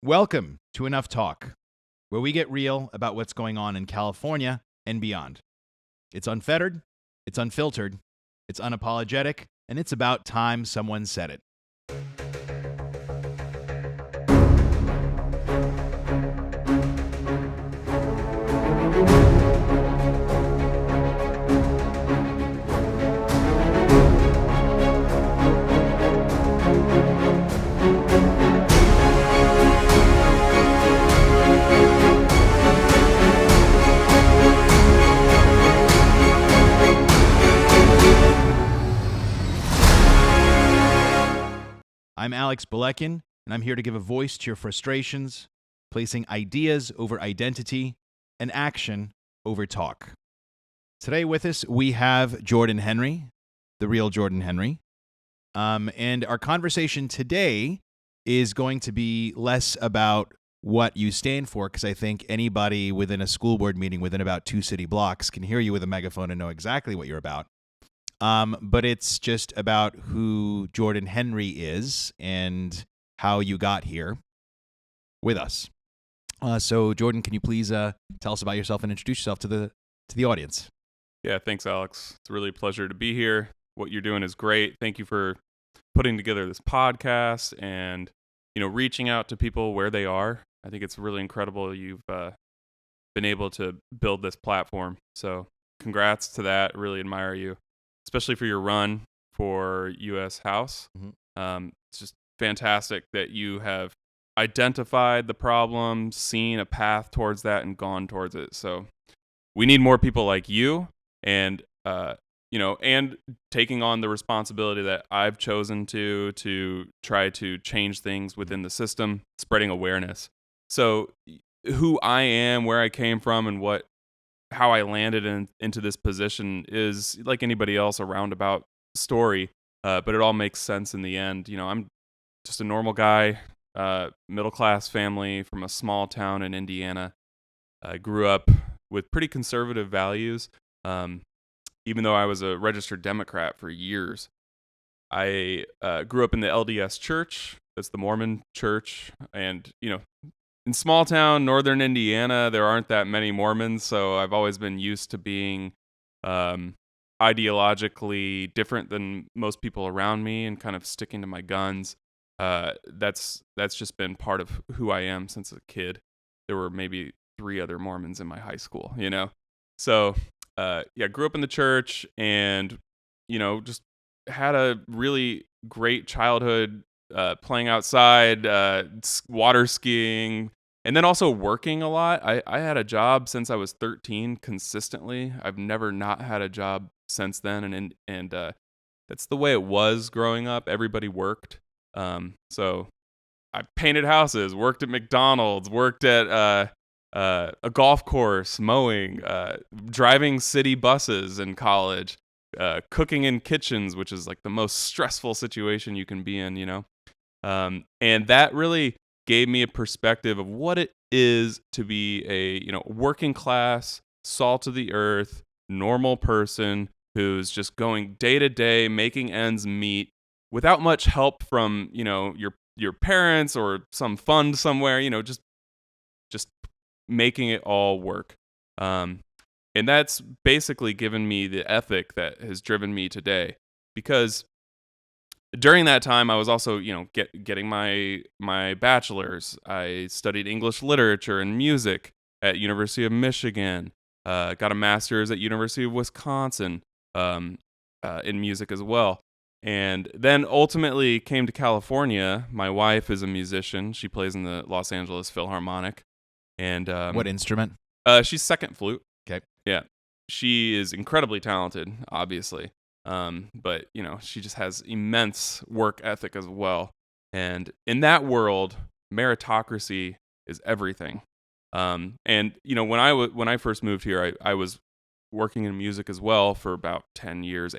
Welcome to Enough Talk, where we get real about what's going on in California and beyond. It's unfettered, it's unfiltered, it's unapologetic, and it's about time someone said it. I'm Alex Balekian, and I'm here to give a voice to your frustrations, placing ideas over identity and action over talk. Today with us, we have Jordan Henry, the real Jordan Henry. And our conversation today is going to be less about what you stand for, because I think anybody within a school board meeting within about 2 city blocks can hear you with a megaphone and know exactly what you're about. But it's just about who Jordan Henry is and how you got here with us. So, Jordan, can you please tell us about yourself and introduce yourself to the audience? Yeah, thanks, Alex. It's really a pleasure to be here. What you're doing is great. Thank you for putting together this podcast and, reaching out to people where they are. I think it's really incredible you've been able to build this platform. So congrats to that. Really admire you, especially for your run for U.S. House. Mm-hmm. It's just fantastic that you have identified the problem, seen a path towards that, and gone towards it. So we need more people like you, and and taking on the responsibility that I've chosen to try to change things within the system, spreading awareness. So who I am, where I came from, and how I landed into this position is, like anybody else, a roundabout story, but it all makes sense in the end. I'm just a normal guy, middle-class family from a small town in Indiana. I grew up with pretty conservative values, even though I was a registered Democrat for years. I grew up in the LDS church. That's the Mormon church. And, in small town northern Indiana, there aren't that many Mormons, so I've always been used to being ideologically different than most people around me and kind of sticking to my guns. That's just been part of who I am since a kid. There were maybe 3 other Mormons in my high school, So, grew up in the church and, just had a really great childhood, playing outside, water skiing, and then also working a lot. I had a job since I was 13 consistently. I've never not had a job since then, and that's the way it was growing up. Everybody worked. So I painted houses, worked at McDonald's, worked at a golf course, mowing, driving city buses in college, cooking in kitchens, which is like the most stressful situation you can be in, and that really gave me a perspective of what it is to be a, working class, salt of the earth, normal person who's just going day to day, making ends meet without much help from, your parents or some fund somewhere, just making it all work. And that's basically given me the ethic that has driven me today, because during that time I was also, getting my bachelor's. I studied English literature and music at University of Michigan, got a master's at University of Wisconsin in music as well. And then ultimately came to California. My wife is a musician. She plays in the Los Angeles Philharmonic. And what instrument? She's second flute. Okay. Yeah. She is incredibly talented, obviously. But, she just has immense work ethic as well. And in that world, meritocracy is everything. And, when I first moved here, I was working in music as well for about 8 years.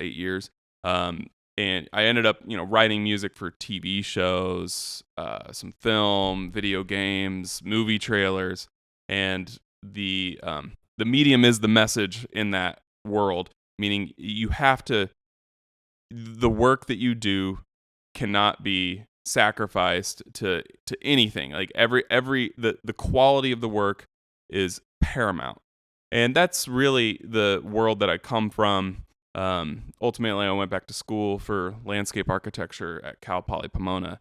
And I ended up, writing music for TV shows, some film, video games, movie trailers, and the medium is the message in that world. Meaning, the work that you do cannot be sacrificed to anything. Like the quality of the work is paramount. And that's really the world that I come from. Ultimately, I went back to school for landscape architecture at Cal Poly Pomona,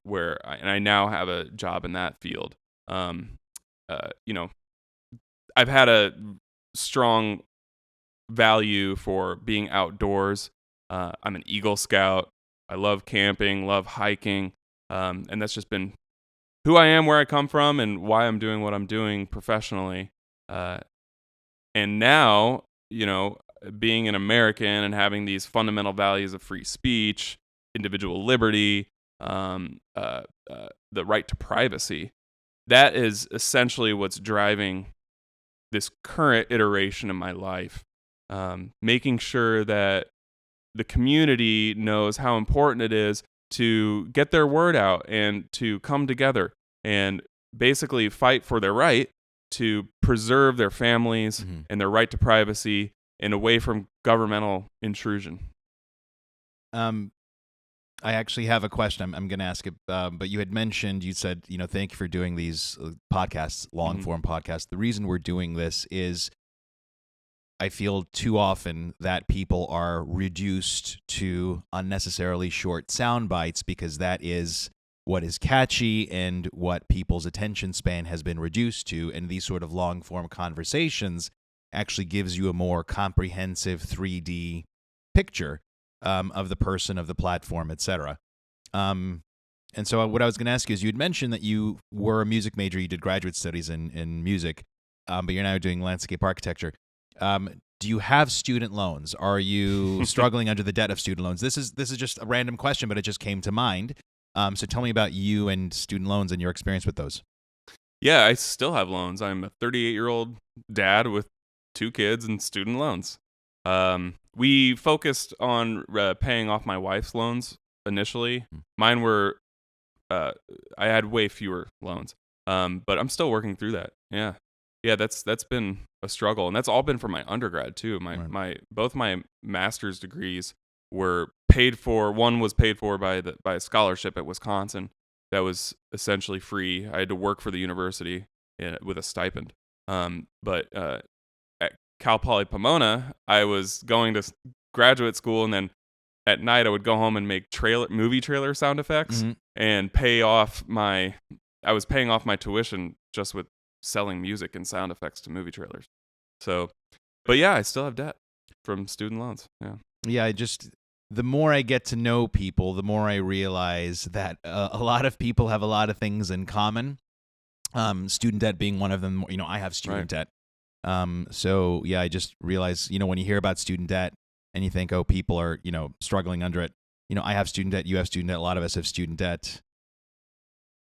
where I now have a job in that field. You know, I've had a strong value for being outdoors. I'm an Eagle Scout. I love camping, love hiking, and that's just been who I am, where I come from, and why I'm doing what I'm doing professionally. And now, being an American and having these fundamental values of free speech, individual liberty, the right to privacy, that is essentially what's driving this current iteration of my life. Making sure that the community knows how important it is to get their word out and to come together and basically fight for their right to preserve their families and their right to privacy and away from governmental intrusion. I actually have a question. I'm going to ask it, but you said, thank you for doing these podcasts, long form podcasts. The reason we're doing this is I feel too often that people are reduced to unnecessarily short sound bites because that is what is catchy and what people's attention span has been reduced to. And these sort of long form conversations actually gives you a more comprehensive 3D picture of the person, of the platform, etc. And so what I was going to ask you is, you had mentioned that you were a music major, you did graduate studies in music, but you're now doing landscape architecture. Do you have student loans? Are you struggling under the debt of student loans? This is just a random question, but it just came to mind. So tell me about you and student loans and your experience with those. Yeah, I still have loans. I'm a 38-year-old dad with 2 kids and student loans. We focused on paying off my wife's loans initially. Mine were, I had way fewer loans, but I'm still working through that. Yeah, that's been a struggle, and that's all been for my undergrad too. Both my master's degrees were paid for. One was paid for by a scholarship at Wisconsin that was essentially free. I had to work for the university with a stipend. But at Cal Poly Pomona, I was going to graduate school, and then at night I would go home and make movie trailer sound effects and I was paying off my tuition just with selling music and sound effects to movie trailers. So, but yeah, I still have debt from student loans. Yeah, the more I get to know people, the more I realize that a lot of people have a lot of things in common. Student debt being one of them. I have student debt. So yeah, I just realized, when you hear about student debt and you think, oh, people are, struggling under it. I have student debt, you have student debt, a lot of us have student debt.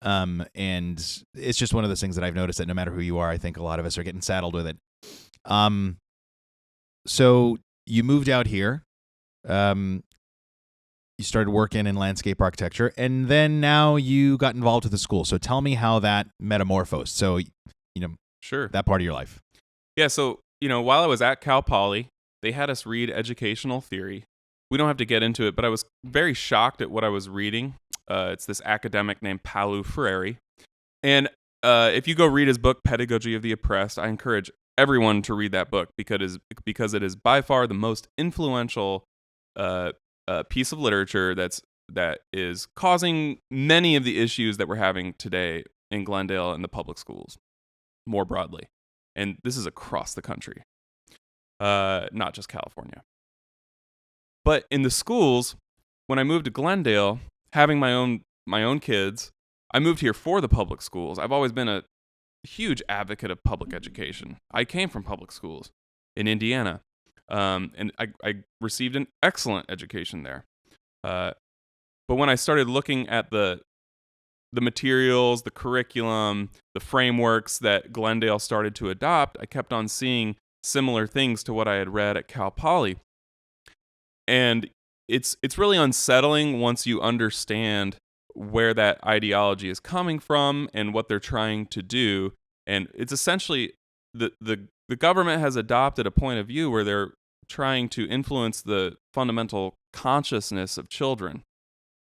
And it's just one of those things that I've noticed that no matter who you are, I think a lot of us are getting saddled with it. So you moved out here, you started working in landscape architecture, and then now you got involved with the school. So tell me how that metamorphosed. So, Sure. That part of your life. Yeah. So, while I was at Cal Poly, they had us read educational theory. We don't have to get into it, but I was very shocked at what I was reading. It's this academic named Paulo Freire. And if you go read his book, Pedagogy of the Oppressed, I encourage everyone to read that book because it is by far the most influential piece of literature that is causing many of the issues that we're having today in Glendale and the public schools more broadly. And this is across the country, not just California. But in the schools, when I moved to Glendale, having my own kids, I moved here for the public schools. I've always been a huge advocate of public education. I came from public schools in Indiana, and I received an excellent education there. But when I started looking at the materials, the curriculum, the frameworks that Glendale started to adopt, I kept on seeing similar things to what I had read at Cal Poly. And it's really unsettling once you understand where that ideology is coming from and what they're trying to do. And it's essentially the government has adopted a point of view where they're trying to influence the fundamental consciousness of children.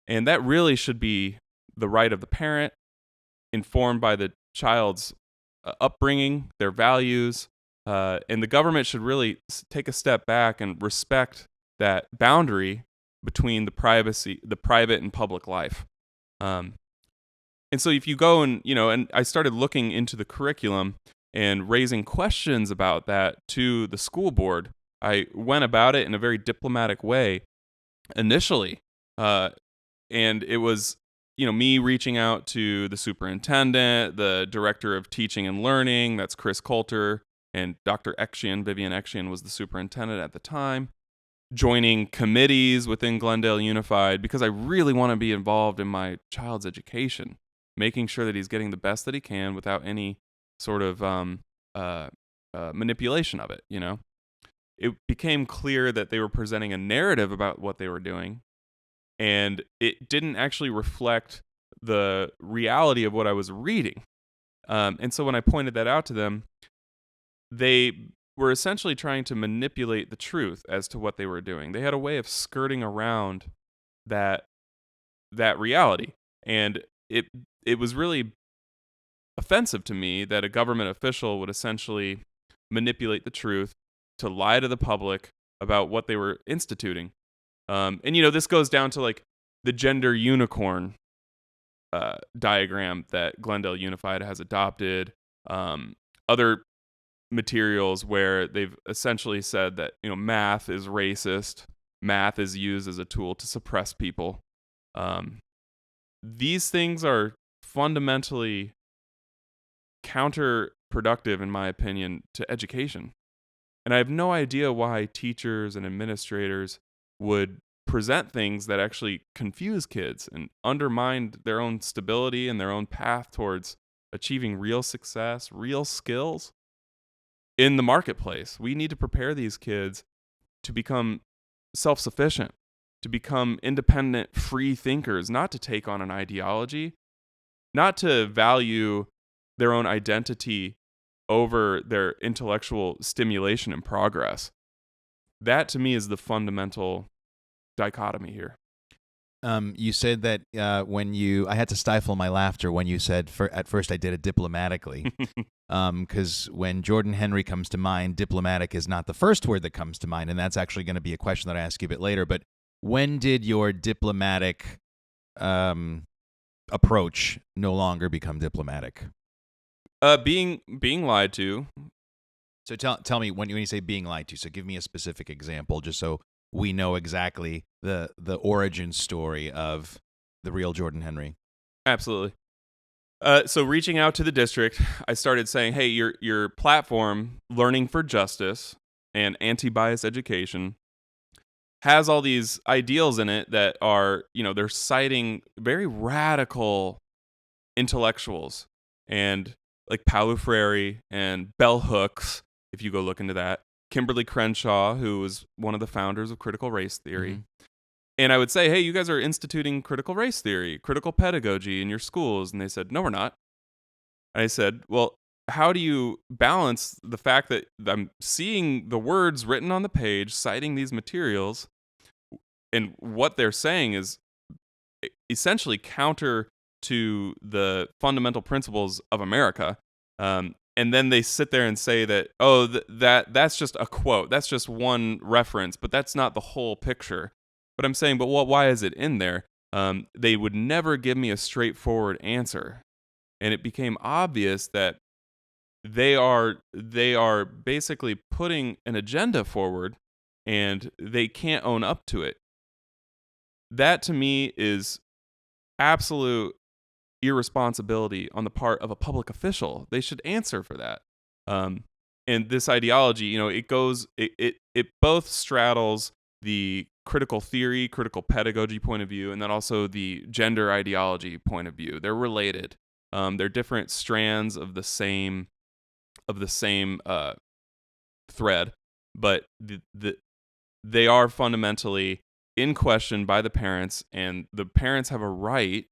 And that really should be the right of the parent, informed by the child's upbringing, their values, and the government should really take a step back and respect that boundary between the private and public life. Um, and so if you go and I started looking into the curriculum and raising questions about that to the school board. I went about it in a very diplomatic way initially. And it was, me reaching out to the superintendent, the director of teaching and learning, that's Chris Coulter, and Dr. Vivian Ekshian was the superintendent at the time, joining committees within Glendale Unified because I really want to be involved in my child's education, making sure that he's getting the best that he can without any sort of manipulation of it, It became clear that they were presenting a narrative about what they were doing, and it didn't actually reflect the reality of what I was reading. And so when I pointed that out to them, they were essentially trying to manipulate the truth as to what they were doing. They had a way of skirting around that reality, and it was really offensive to me that a government official would essentially manipulate the truth to lie to the public about what they were instituting. And this goes down to like the gender unicorn diagram that Glendale Unified has adopted. Other materials where they've essentially said that math is racist, math is used as a tool to suppress people. These things are fundamentally counterproductive, in my opinion, to education. And I have no idea why teachers and administrators would present things that actually confuse kids and undermine their own stability and their own path towards achieving real success, real skills in the marketplace. We need to prepare these kids to become self-sufficient, to become independent, free thinkers, not to take on an ideology, not to value their own identity over their intellectual stimulation and progress. That, to me, is the fundamental dichotomy here. You said that I had to stifle my laughter when you said, at first I did it diplomatically, because when Jordan Henry comes to mind, diplomatic is not the first word that comes to mind, and that's actually going to be a question that I ask you a bit later. But when did your diplomatic approach no longer become diplomatic? Being lied to. So tell me when you say being lied to. So give me a specific example, just so we know exactly the origin story of the real Jordan Henry. Absolutely. So reaching out to the district, I started saying, "Hey, your platform, Learning for Justice and Anti-Bias Education, has all these ideals in it that are, they're citing very radical intellectuals and." Like Paulo Freire and bell hooks, if you go look into that. Kimberly Crenshaw, who was one of the founders of critical race theory. Mm-hmm. And I would say, hey, you guys are instituting critical race theory, critical pedagogy in your schools. And they said, no, we're not. And I said, well, how do you balance the fact that I'm seeing the words written on the page, citing these materials, and what they're saying is essentially counter to the fundamental principles of America, and then they sit there and say that, that's just a quote, that's just one reference, but that's not the whole picture. But I'm saying, why is it in there? They would never give me a straightforward answer, and it became obvious that they are basically putting an agenda forward, and they can't own up to it. That to me is absolute irresponsibility on the part of a public official. They should answer for that. And this ideology, it both straddles the critical theory, critical pedagogy point of view, and then also the gender ideology point of view. They're related. They're different strands of the same thread, but they are fundamentally in question by the parents, and the parents have a right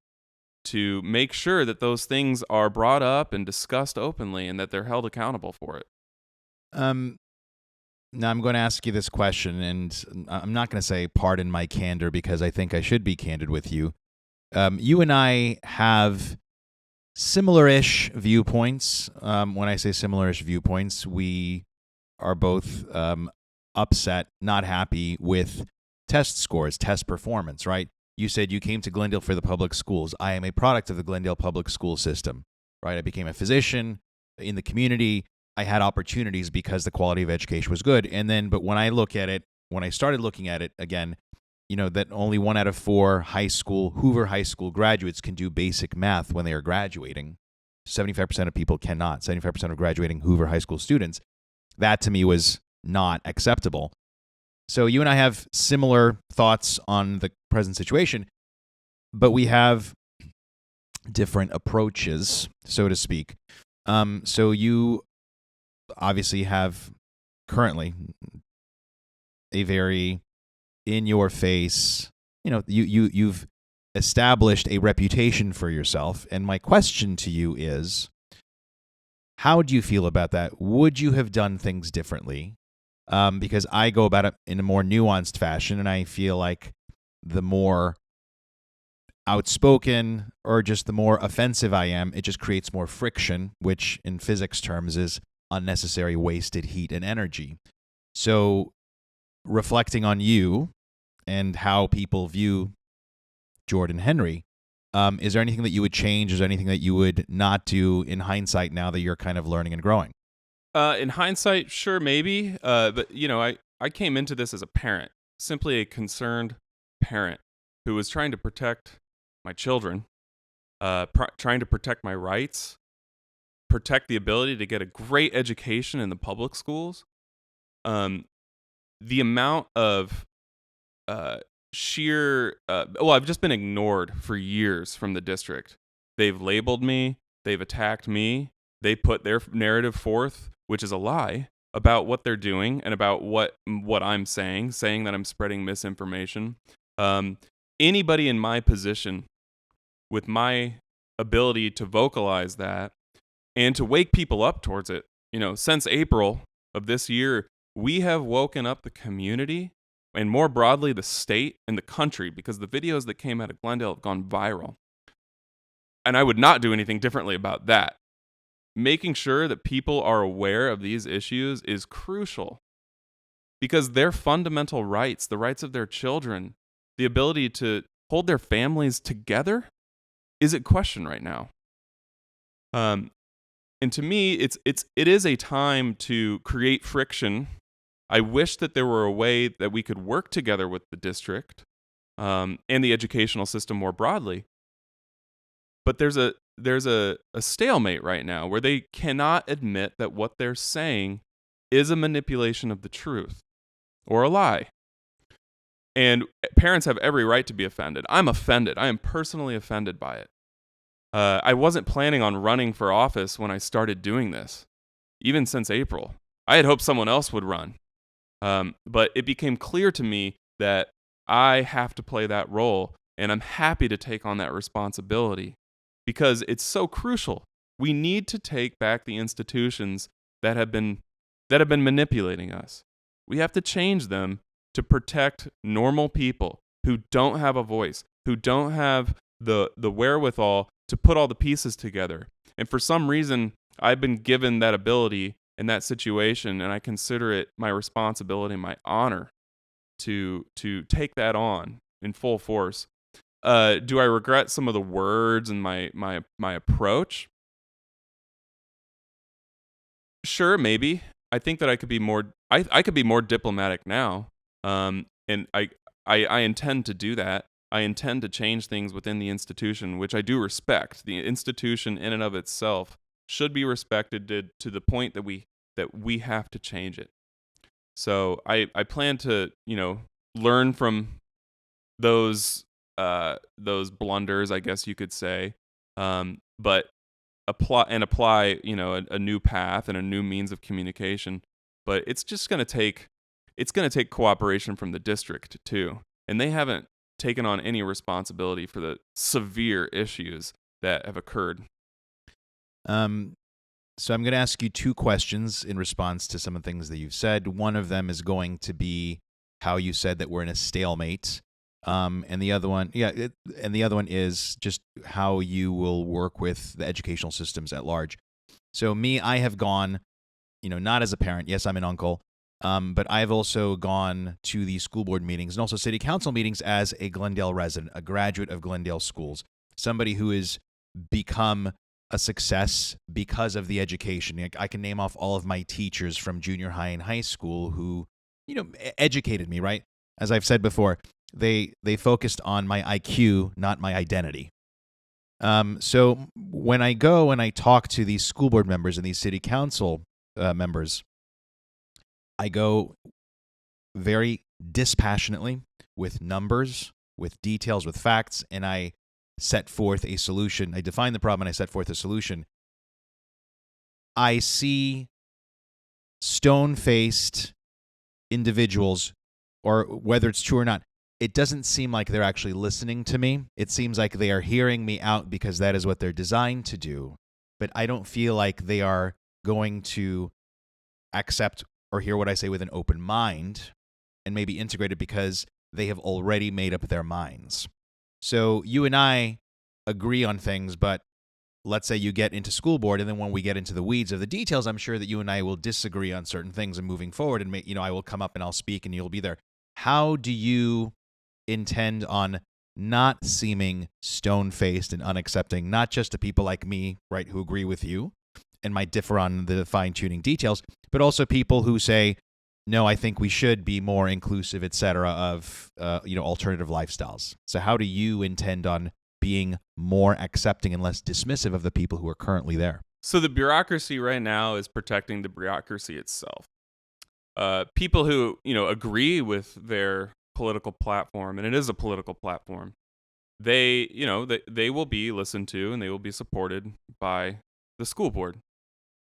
to make sure that those things are brought up and discussed openly and that they're held accountable for it. Now I'm going to ask you this question, and I'm not going to say pardon my candor because I think I should be candid with you. You and I have similar-ish viewpoints. When I say similar-ish viewpoints, we are both upset, not happy with test scores, test performance, right? You said you came to Glendale for the public schools. I am a product of the Glendale public school system, right? I became a physician in the community. I had opportunities because the quality of education was good. But when I look at it, when I started looking at it again, that only 1 out of 4 Hoover High School graduates can do basic math when they are graduating. 75% of people cannot. 75% of graduating Hoover High School students. That to me was not acceptable. So you and I have similar thoughts on the present situation, but we have different approaches, so to speak. So you obviously have currently a very in-your-face, you've established a reputation for yourself. And my question to you is, how do you feel about that? Would you have done things differently? Because I go about it in a more nuanced fashion, and I feel like the more outspoken or just the more offensive I am, it just creates more friction, which in physics terms is unnecessary wasted heat and energy. So reflecting on you and how people view Jordan Henry, is there anything that you would change? Is there anything that you would not do in hindsight now that you're kind of learning and growing? In hindsight, sure, maybe. But I came into this as a parent, simply a concerned parent who was trying to protect my children, trying to protect my rights, protect the ability to get a great education in the public schools. The amount of I've just been ignored for years from the district. They've labeled me, they've attacked me, they put their narrative forth, which is a lie, about what they're doing and about what I'm saying that I'm spreading misinformation. Anybody in my position, with my ability to vocalize that and to wake people up towards it, since April of this year, we have woken up the community and more broadly the state and the country, because the videos that came out of Glendale have gone viral. And I would not do anything differently about that. Making sure that people are aware of these issues is crucial, because their fundamental rights, the rights of their children, the ability to hold their families together is at question right now. And to me, it is a time to create friction. I wish that there were a way that we could work together with the district and the educational system more broadly. But there's a stalemate right now where they cannot admit that what they're saying is a manipulation of the truth or a lie. And parents have every right to be offended. I'm offended. I am personally offended by it. I wasn't planning on running for office when I started doing this, even since April. I had hoped someone else would run. But it became clear to me that I have to play that role, and I'm happy to take on that responsibility because it's so crucial. We need to take back the institutions that have been manipulating us. We have to change them to protect normal people who don't have a voice, who don't have the wherewithal to put all the pieces together. And for some reason, I've been given that ability in that situation, and I consider it my responsibility and my honor to take that on in full force. Do I regret some of the words and my approach? Sure, maybe. I think that I could be more. I could be more diplomatic now, and I intend to do that. I intend to change things within the institution, which I do respect. The institution in and of itself should be respected to the point that we have to change it. So I plan to learn from those blunders, I guess you could say, but apply a new path and a new means of communication. But it's just going to take cooperation from the district too, and they haven't taken on any responsibility for the severe issues that have occurred. So I'm going to ask you 2 questions in response to some of the things that you've said. One of them is going to be how you said that we're in a stalemate. And the other one, and the other one is just how you will work with the educational systems at large. So me, I have gone, not as a parent. Yes, I'm an uncle. But I've also gone to the school board meetings and also city council meetings as a Glendale resident, a graduate of Glendale schools, somebody who has become a success because of the education. I can name off all of my teachers from junior high and high school who, educated me, right? As I've said before, they focused on my IQ, not my identity. So when I go and I talk to these school board members and these city council members, I go very dispassionately with numbers, with details, with facts, and I set forth a solution. I define the problem and I set forth a solution. I see stone-faced individuals, or whether it's true or not, it doesn't seem like they're actually listening to me. It seems like they are hearing me out because that is what they're designed to do. But I don't feel like they are going to accept or hear what I say with an open mind and maybe integrate it because they have already made up their minds. So you and I agree on things, but let's say you get into school board, and then when we get into the weeds of the details, I'm sure that you and I will disagree on certain things and moving forward, and I will come up and I'll speak and you'll be there. How do you intend on not seeming stone-faced and unaccepting, not just to people like me, right, who agree with you and might differ on the fine-tuning details, but also people who say, no, I think we should be more inclusive, et cetera, of alternative lifestyles. So how do you intend on being more accepting and less dismissive of the people who are currently there? So the bureaucracy right now is protecting the bureaucracy itself. People who agree with their political platform, and it is a political platform, they will be listened to and they will be supported by the school board.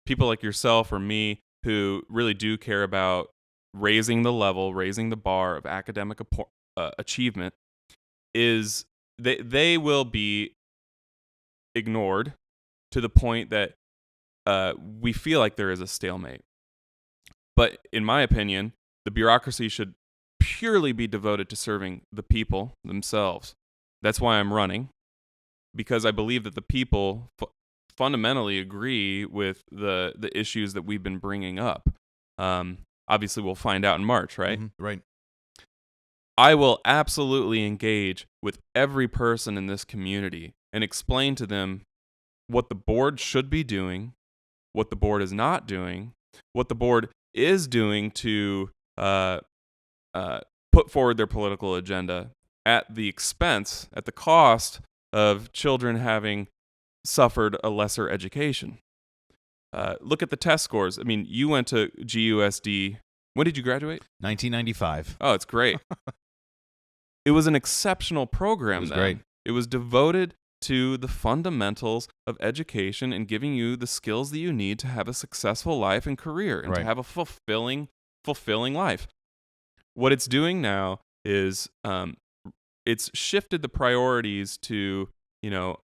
People like yourself or me who really do care about raising the level, raising the bar of academic achievement, is they will be ignored to the point that we feel like there is a stalemate. But in my opinion, the bureaucracy should purely be devoted to serving the people themselves. That's why I'm running, because I believe that the people fundamentally agree with the issues that we've been bringing up. Obviously, we'll find out in March, right? Mm-hmm, right. I will absolutely engage with every person in this community and explain to them what the board should be doing, what the board is not doing, what the board is doing to put forward their political agenda at the expense, at the cost of children having suffered a lesser education. Look at the test scores. I mean, you went to GUSD. When did you graduate? 1995. Oh, it's great. It was an exceptional program. It was great. It was devoted to the fundamentals of education and giving you the skills that you need to have a successful life and career and to have a fulfilling life. What it's doing now is it's shifted the priorities to,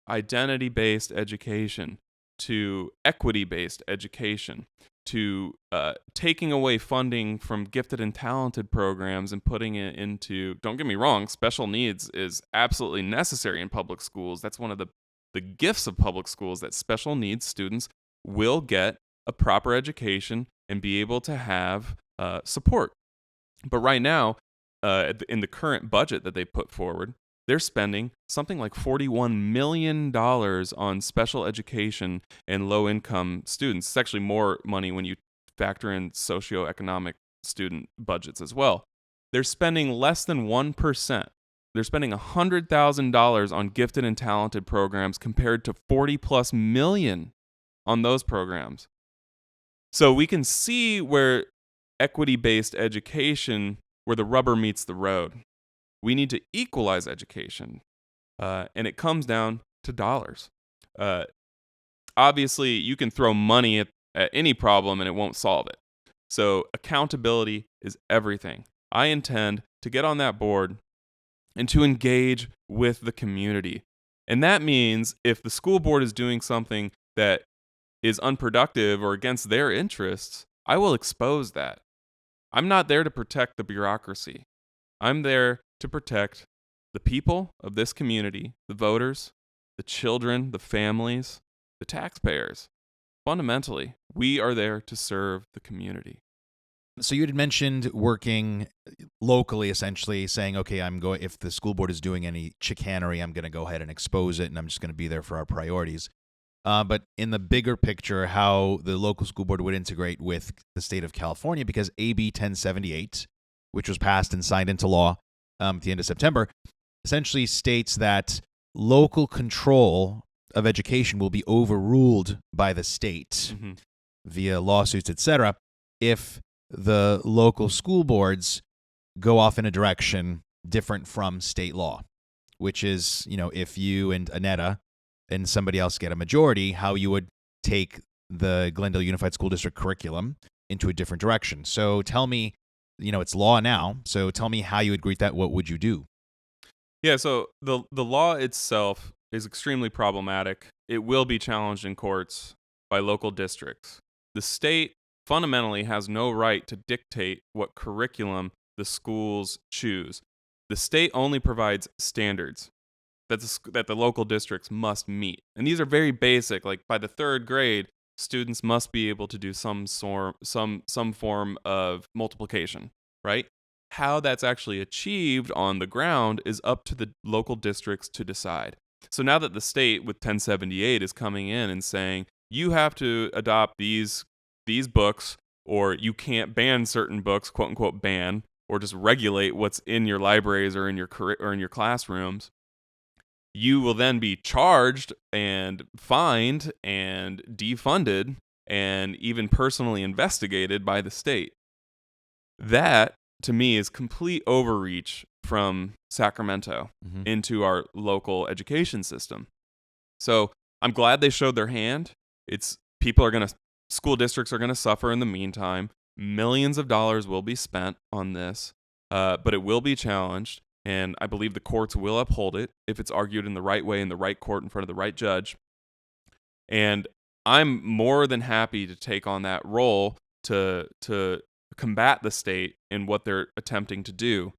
identity-based education, to equity-based education, to taking away funding from gifted and talented programs and putting it into, don't get me wrong, special needs is absolutely necessary in public schools. That's one of the gifts of public schools, that special needs students will get a proper education and be able to have support. But right now, in the current budget that they put forward, they're spending something like $41 million on special education and low-income students. It's actually more money when you factor in socioeconomic student budgets as well. They're spending less than 1%. They're spending $100,000 on gifted and talented programs compared to $40+ million on those programs. So we can see where equity-based education, where the rubber meets the road. We need to equalize education, and it comes down to dollars. Obviously, you can throw money at any problem and it won't solve it. So accountability is everything. I intend to get on that board and to engage with the community. And that means if the school board is doing something that is unproductive or against their interests, I will expose that. I'm not there to protect the bureaucracy. I'm there to protect the people of this community, the voters, the children, the families, the taxpayers. Fundamentally, we are there to serve the community. So you had mentioned working locally, essentially saying, okay, if the school board is doing any chicanery, I'm going to go ahead and expose it, and I'm just going to be there for our priorities. But in the bigger picture, how the local school board would integrate with the state of California, because AB 1078, which was passed and signed into law at the end of September, essentially states that local control of education will be overruled by the state via lawsuits, etc., if the local school boards go off in a direction different from state law, which is, if you and Annetta and somebody else get a majority, how you would take the Glendale Unified School District curriculum into a different direction. So tell me, it's law now, so tell me how you would greet that. What would you do? Yeah, so the law itself is extremely problematic. It will be challenged in courts by local districts. The state fundamentally has no right to dictate what curriculum the schools choose. The state only provides standards that the local districts must meet. And these are very basic. Like by the third grade, students must be able to do some form of multiplication, right? How that's actually achieved on the ground is up to the local districts to decide. So now that the state with 1078 is coming in and saying, you have to adopt these books, or you can't ban certain books, quote unquote ban, or just regulate what's in your libraries or in your classrooms, you will then be charged and fined and defunded and even personally investigated by the state. That, to me, is complete overreach from Sacramento into our local education system. So I'm glad they showed their hand. School districts are going to suffer in the meantime. Millions of dollars will be spent on this, but it will be challenged. And I believe the courts will uphold it if it's argued in the right way in the right court in front of the right judge. And I'm more than happy to take on that role to combat the state in what they're attempting to do.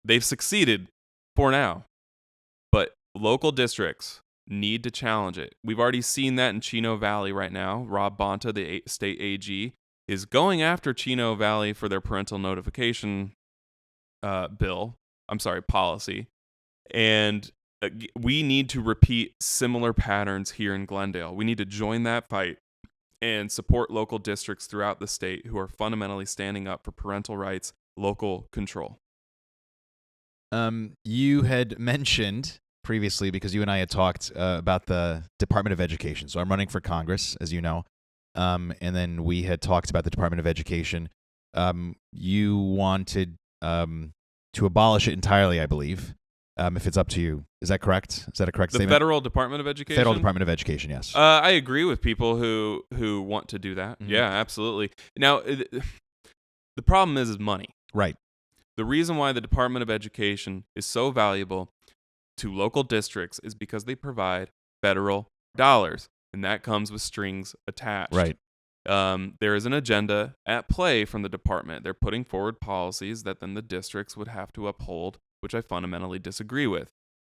They've succeeded for now, but local districts need to challenge it. We've already seen that in Chino Valley right now. Rob Bonta, the state AG, is going after Chino Valley for their parental notification policy. And we need to repeat similar patterns here in Glendale. We need to join that fight and support local districts throughout the state who are fundamentally standing up for parental rights, local control. You had mentioned previously, because you and I had talked about the Department of Education. So I'm running for Congress, as you know. And then we had talked about the Department of Education. You wanted to abolish it entirely, I believe, if it's up to you. Is that correct? Is that a correct statement? The Federal Department of Education? Federal Department of Education, yes. I agree with people who want to do that. Yeah, absolutely. Now, the problem is money. Right. The reason why the Department of Education is so valuable to local districts is because they provide federal dollars, and that comes with strings attached. Right. There is an agenda at play from the department. They're putting forward policies that then the districts would have to uphold, which I fundamentally disagree with.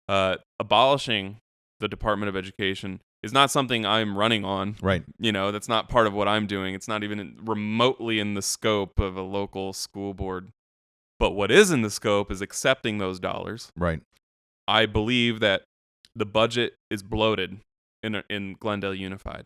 Abolishing the Department of Education is not something I'm running on. Right. That's not part of what I'm doing. It's not even remotely in the scope of a local school board. But what is in the scope is accepting those dollars. Right. I believe that the budget is bloated in Glendale Unified.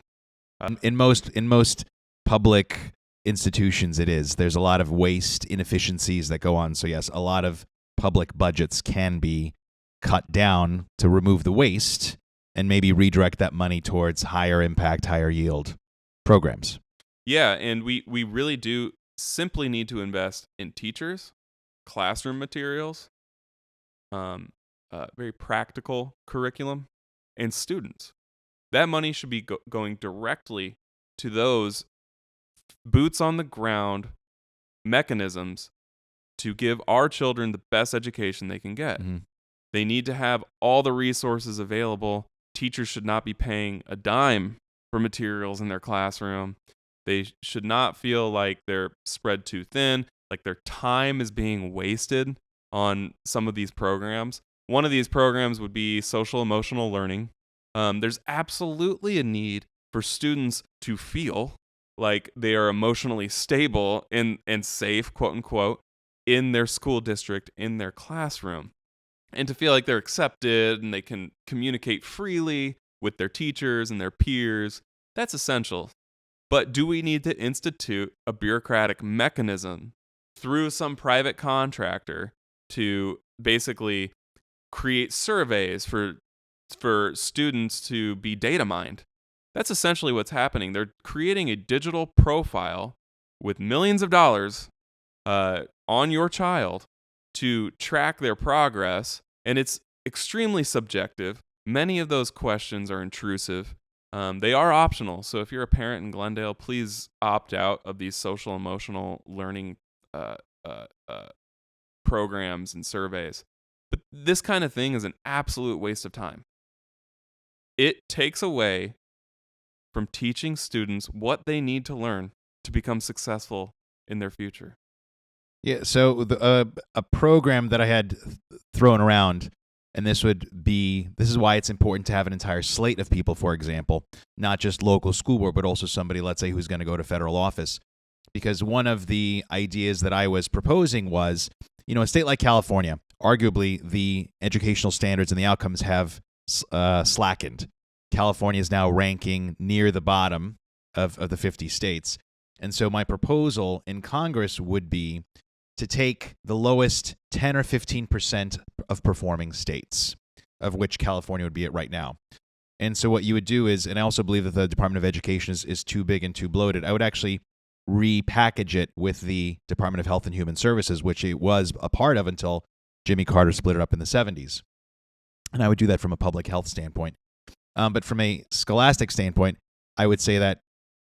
In most public institutions, it is. There's a lot of waste, inefficiencies that go on. So yes, a lot of public budgets can be cut down to remove the waste and maybe redirect that money towards higher impact, higher yield programs. Yeah, and we really do simply need to invest in teachers, classroom materials, very practical curriculum, and students. That money should be going directly to those boots on the ground mechanisms to give our children the best education they can get. They need to have all the resources available. Teachers should not be paying a dime for materials in their classroom. They should not feel like they're spread too thin, like their time is being wasted on some of these programs. one of these programs would be social emotional learning. There's absolutely a need for students to feel like they are emotionally stable and safe, quote unquote, in their school district, in their classroom, and to feel like they're accepted and they can communicate freely with their teachers and their peers. That's essential. But do we need to institute a bureaucratic mechanism through some private contractor to basically create surveys for students to be data mined? That's essentially what's happening. They're creating a digital profile with millions of dollars on your child to track their progress, and it's extremely subjective. Many of those questions are intrusive. They are optional, so if you're a parent in Glendale, please opt out of these social emotional learning programs and surveys. But this kind of thing is an absolute waste of time. It takes away from teaching students what they need to learn to become successful in their future. Yeah, so a program that I had thrown around, and this is why it's important to have an entire slate of people, for example, not just local school board, but also somebody, let's say, who's going to go to federal office. Because one of the ideas that I was proposing was, a state like California, arguably the educational standards and the outcomes have slackened. California is now ranking near the bottom of the 50 states. And so my proposal in Congress would be to take the lowest 10 or 15% of performing states, of which California would be at right now. And so what you would do is, and I also believe that the Department of Education is too big and too bloated, I would actually repackage it with the Department of Health and Human Services, which it was a part of until Jimmy Carter split it up in the 70s. And I would do that from a public health standpoint. But from a scholastic standpoint, I would say that,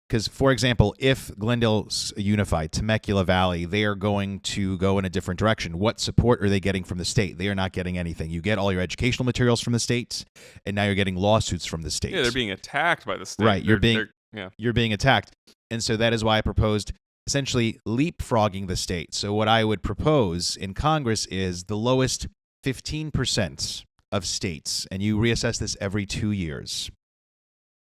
because, for example, if Glendale's unified, Temecula Valley, they are going to go in a different direction. What support are they getting from the state? They are not getting anything. You get all your educational materials from the states, and now you're getting lawsuits from the states. Yeah, they're being attacked by the state. Right, you're being attacked. And so that is why I proposed essentially leapfrogging the state. So what I would propose in Congress is the lowest 15% of states, and you reassess this every 2 years,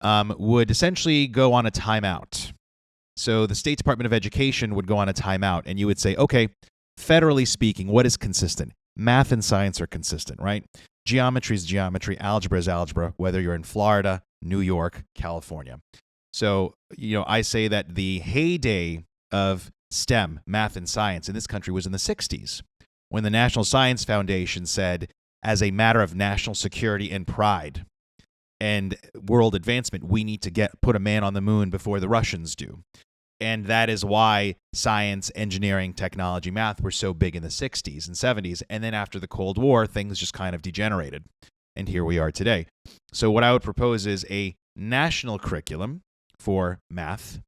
would essentially go on a timeout. So the State Department of Education would go on a timeout, and you would say, okay, federally speaking, what is consistent? Math and science are consistent, right? Geometry is geometry, algebra is algebra, whether you're in Florida, New York, California. So, I say that the heyday of STEM, math and science in this country was in the 60s, when the National Science Foundation said, as a matter of national security and pride and world advancement, we need to put a man on the moon before the Russians do. And that is why science, engineering, technology, math were so big in the 60s and 70s. And then after the Cold War, things just kind of degenerated. And here we are today. So what I would propose is a national curriculum for math.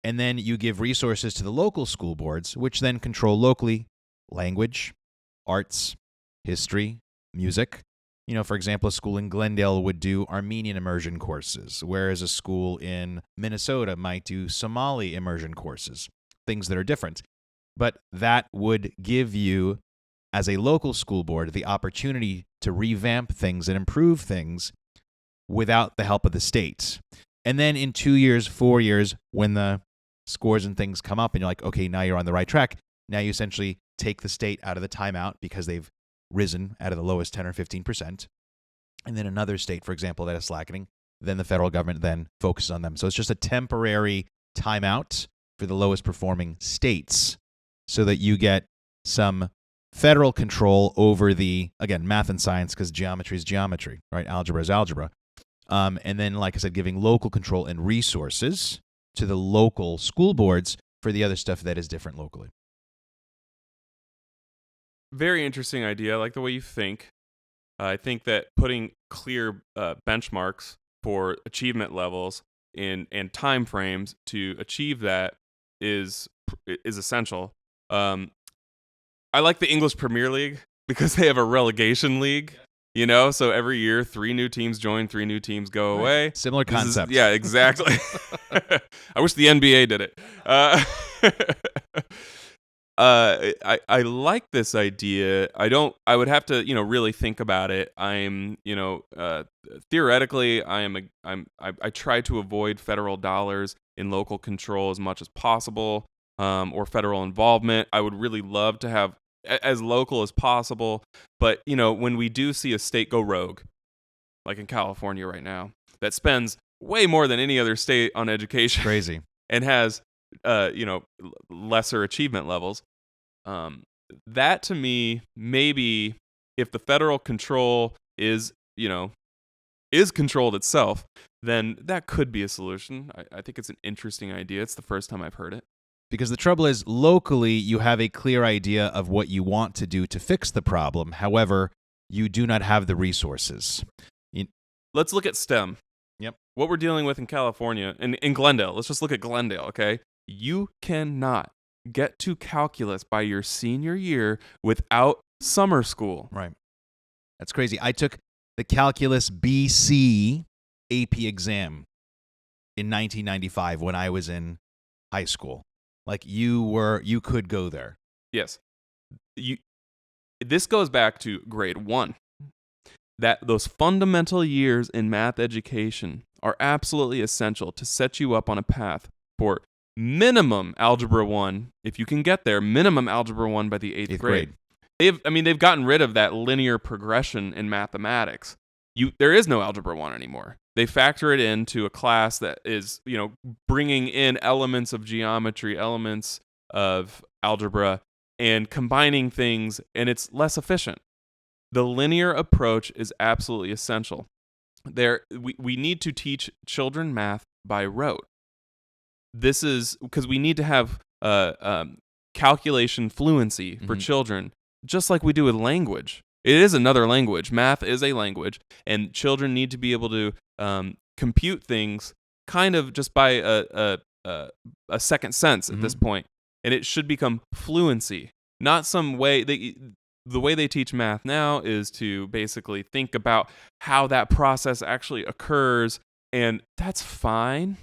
And then you give resources to the local school boards, which then control locally language, arts, history, music. For example, a school in Glendale would do Armenian immersion courses, whereas a school in Minnesota might do Somali immersion courses, things that are different. But that would give you, as a local school board, the opportunity to revamp things and improve things without the help of the state. And then in 2 years, 4 years, when the scores and things come up and you're like, okay, now you're on the right track, now you essentially take the state out of the timeout because they've risen out of the lowest 10 or 15%. And then another state, for example, that is slackening, then the federal government then focuses on them. So it's just a temporary timeout for the lowest performing states so that you get some federal control over the, again, math and science, because geometry is geometry, right? Algebra is algebra. And then, like I said, giving local control and resources to the local school boards for the other stuff that is different locally. Very interesting idea. I like the way you think. I think that putting clear benchmarks for achievement levels and time frames to achieve that is essential. I like the English Premier League because they have a relegation league. So every year 3 new teams join, 3 new teams go away. Similar concept. Yeah, exactly. I wish the NBA did it. I like this idea. I would have to, really think about it. Theoretically, I try to avoid federal dollars in local control as much as possible, or federal involvement. I would really love to have as local as possible. But, when we do see a state go rogue, like in California right now, that spends way more than any other state on education Crazy. and has, lesser achievement levels. That to me, maybe if the federal control is controlled itself, then that could be a solution. I think it's an interesting idea. It's the first time I've heard it. Because the trouble is, locally, you have a clear idea of what you want to do to fix the problem. However, you do not have the resources. Let's look at STEM. Yep. What we're dealing with in California, in Glendale. Let's just look at Glendale, okay? You cannot get to calculus by your senior year without summer school. Right. That's crazy. I took the Calculus BC AP exam in 1995 when I was in high school. Like you could go there. Yes. This goes back to grade 1. That those fundamental years in math education are absolutely essential to set you up on a path for minimum Algebra 1, if you can get there, minimum Algebra 1 by the 8th grade. They've gotten rid of that linear progression in mathematics. There is no Algebra 1 anymore. They factor it into a class that is, bringing in elements of geometry, elements of algebra, and combining things, and it's less efficient. The linear approach is absolutely essential. We need to teach children math by rote. This is because we need to have calculation fluency for children, just like we do with language. It is another language. Math is a language, and children need to be able to compute things kind of just by a second sense at this point. And it should become fluency, not some way. The way they teach math now is to basically think about how that process actually occurs, and that's fine.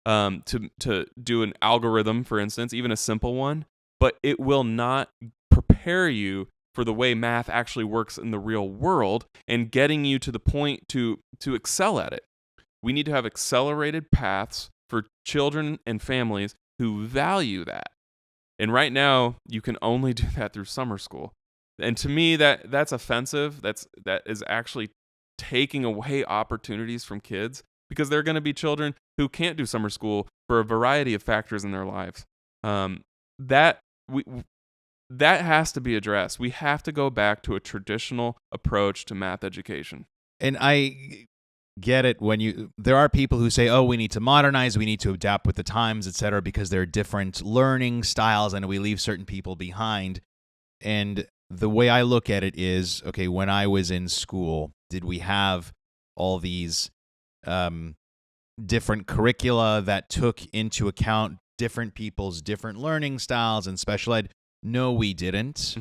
To do an algorithm, for instance, even a simple one, but it will not prepare you for the way math actually works in the real world and getting you to the point to excel at it. We need to have accelerated paths for children and families who value that. And right now, you can only do that through summer school. And to me, that's offensive. That is actually taking away opportunities from kids, because there are going to be children who can't do summer school for a variety of factors in their lives. That has to be addressed. We have to go back to a traditional approach to math education. And I get it there are people who say, oh, we need to modernize, we need to adapt with the times, et cetera, because there are different learning styles and we leave certain people behind. And the way I look at it is, okay, when I was in school, did we have all these different curricula that took into account different people's different learning styles and special ed? No, we didn't.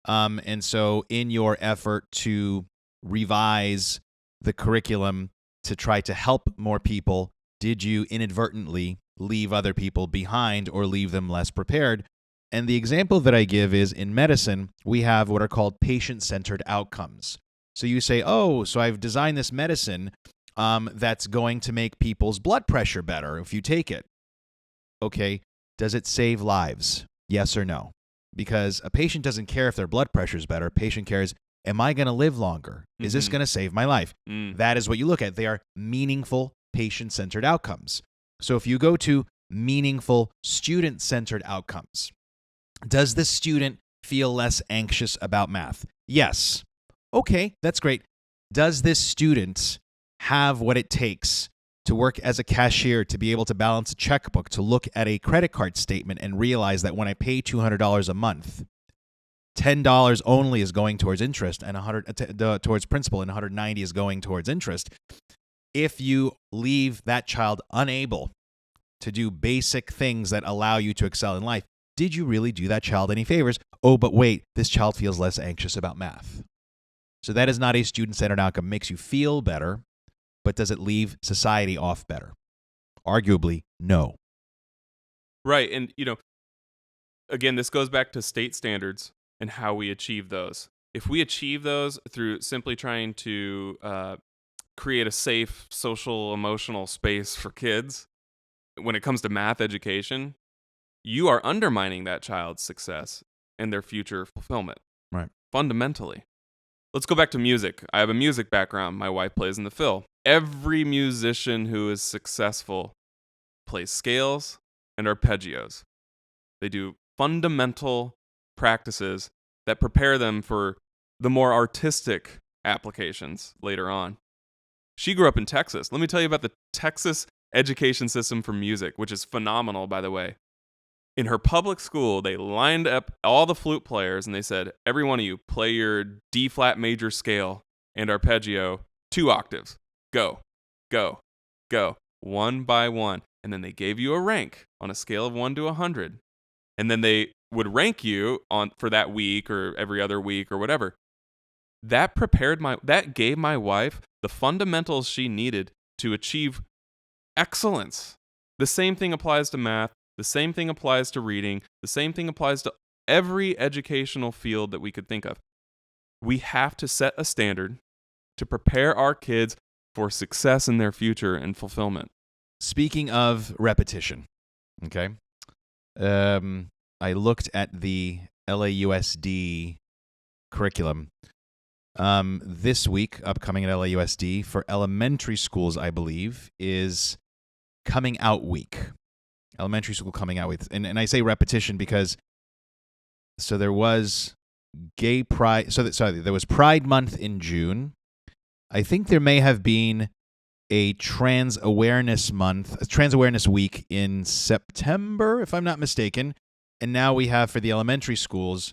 And so in your effort to revise the curriculum to try to help more people, did you inadvertently leave other people behind or leave them less prepared? And the example that I give is in medicine, we have what are called patient-centered outcomes. So you say, oh, so I've designed this medicine that's going to make people's blood pressure better if you take it. Okay, does it save lives? Yes or no? Because a patient doesn't care if their blood pressure is better. A patient cares, am I going to live longer? Is this going to save my life? That is what you look at. They are meaningful patient-centered outcomes. So if you go to meaningful student-centered outcomes, does the student feel less anxious about math? Yes. Okay, that's great. Does this student have what it takes to work as a cashier, to be able to balance a checkbook, to look at a credit card statement and realize that when I pay $200 a month, $10 only is going towards interest and $100 towards principal, and $190 is going towards interest? If you leave that child unable to do basic things that allow you to excel in life, did you really do that child any favors? Oh, but wait, this child feels less anxious about math. So that is not a student-centered outcome. It makes you feel better, but does it leave society off better? Arguably, no. Right, and again, this goes back to state standards and how we achieve those. If we achieve those through simply trying to create a safe social, emotional space for kids when it comes to math education, you are undermining that child's success and their future fulfillment. Right. Fundamentally. Let's go back to music. I have a music background. My wife plays in the fill. Every musician who is successful plays scales and arpeggios. They do fundamental practices that prepare them for the more artistic applications later on. She grew up in Texas. Let me tell you about the Texas education system for music, which is phenomenal, by the way. In her public school, they lined up all the flute players and they said, every one of you, play your D flat major scale and arpeggio 2 octaves. Go, go, go, one by one. And then they gave you a rank on a scale of 1 to 100. And then they would rank you on for that week or every other week or whatever. That gave my wife the fundamentals she needed to achieve excellence. The same thing applies to math. The same thing applies to reading. The same thing applies to every educational field that we could think of. We have to set a standard to prepare our kids for success in their future and fulfillment. Speaking of repetition, okay, I looked at the LAUSD curriculum this week, upcoming at LAUSD, for elementary schools, I believe, is coming out week. Elementary school coming out week. And I say repetition because, so there was gay pride, there was Pride Month in June. I think there may have been a Trans Awareness Week in September, if I'm not mistaken. And now we have, for the elementary schools,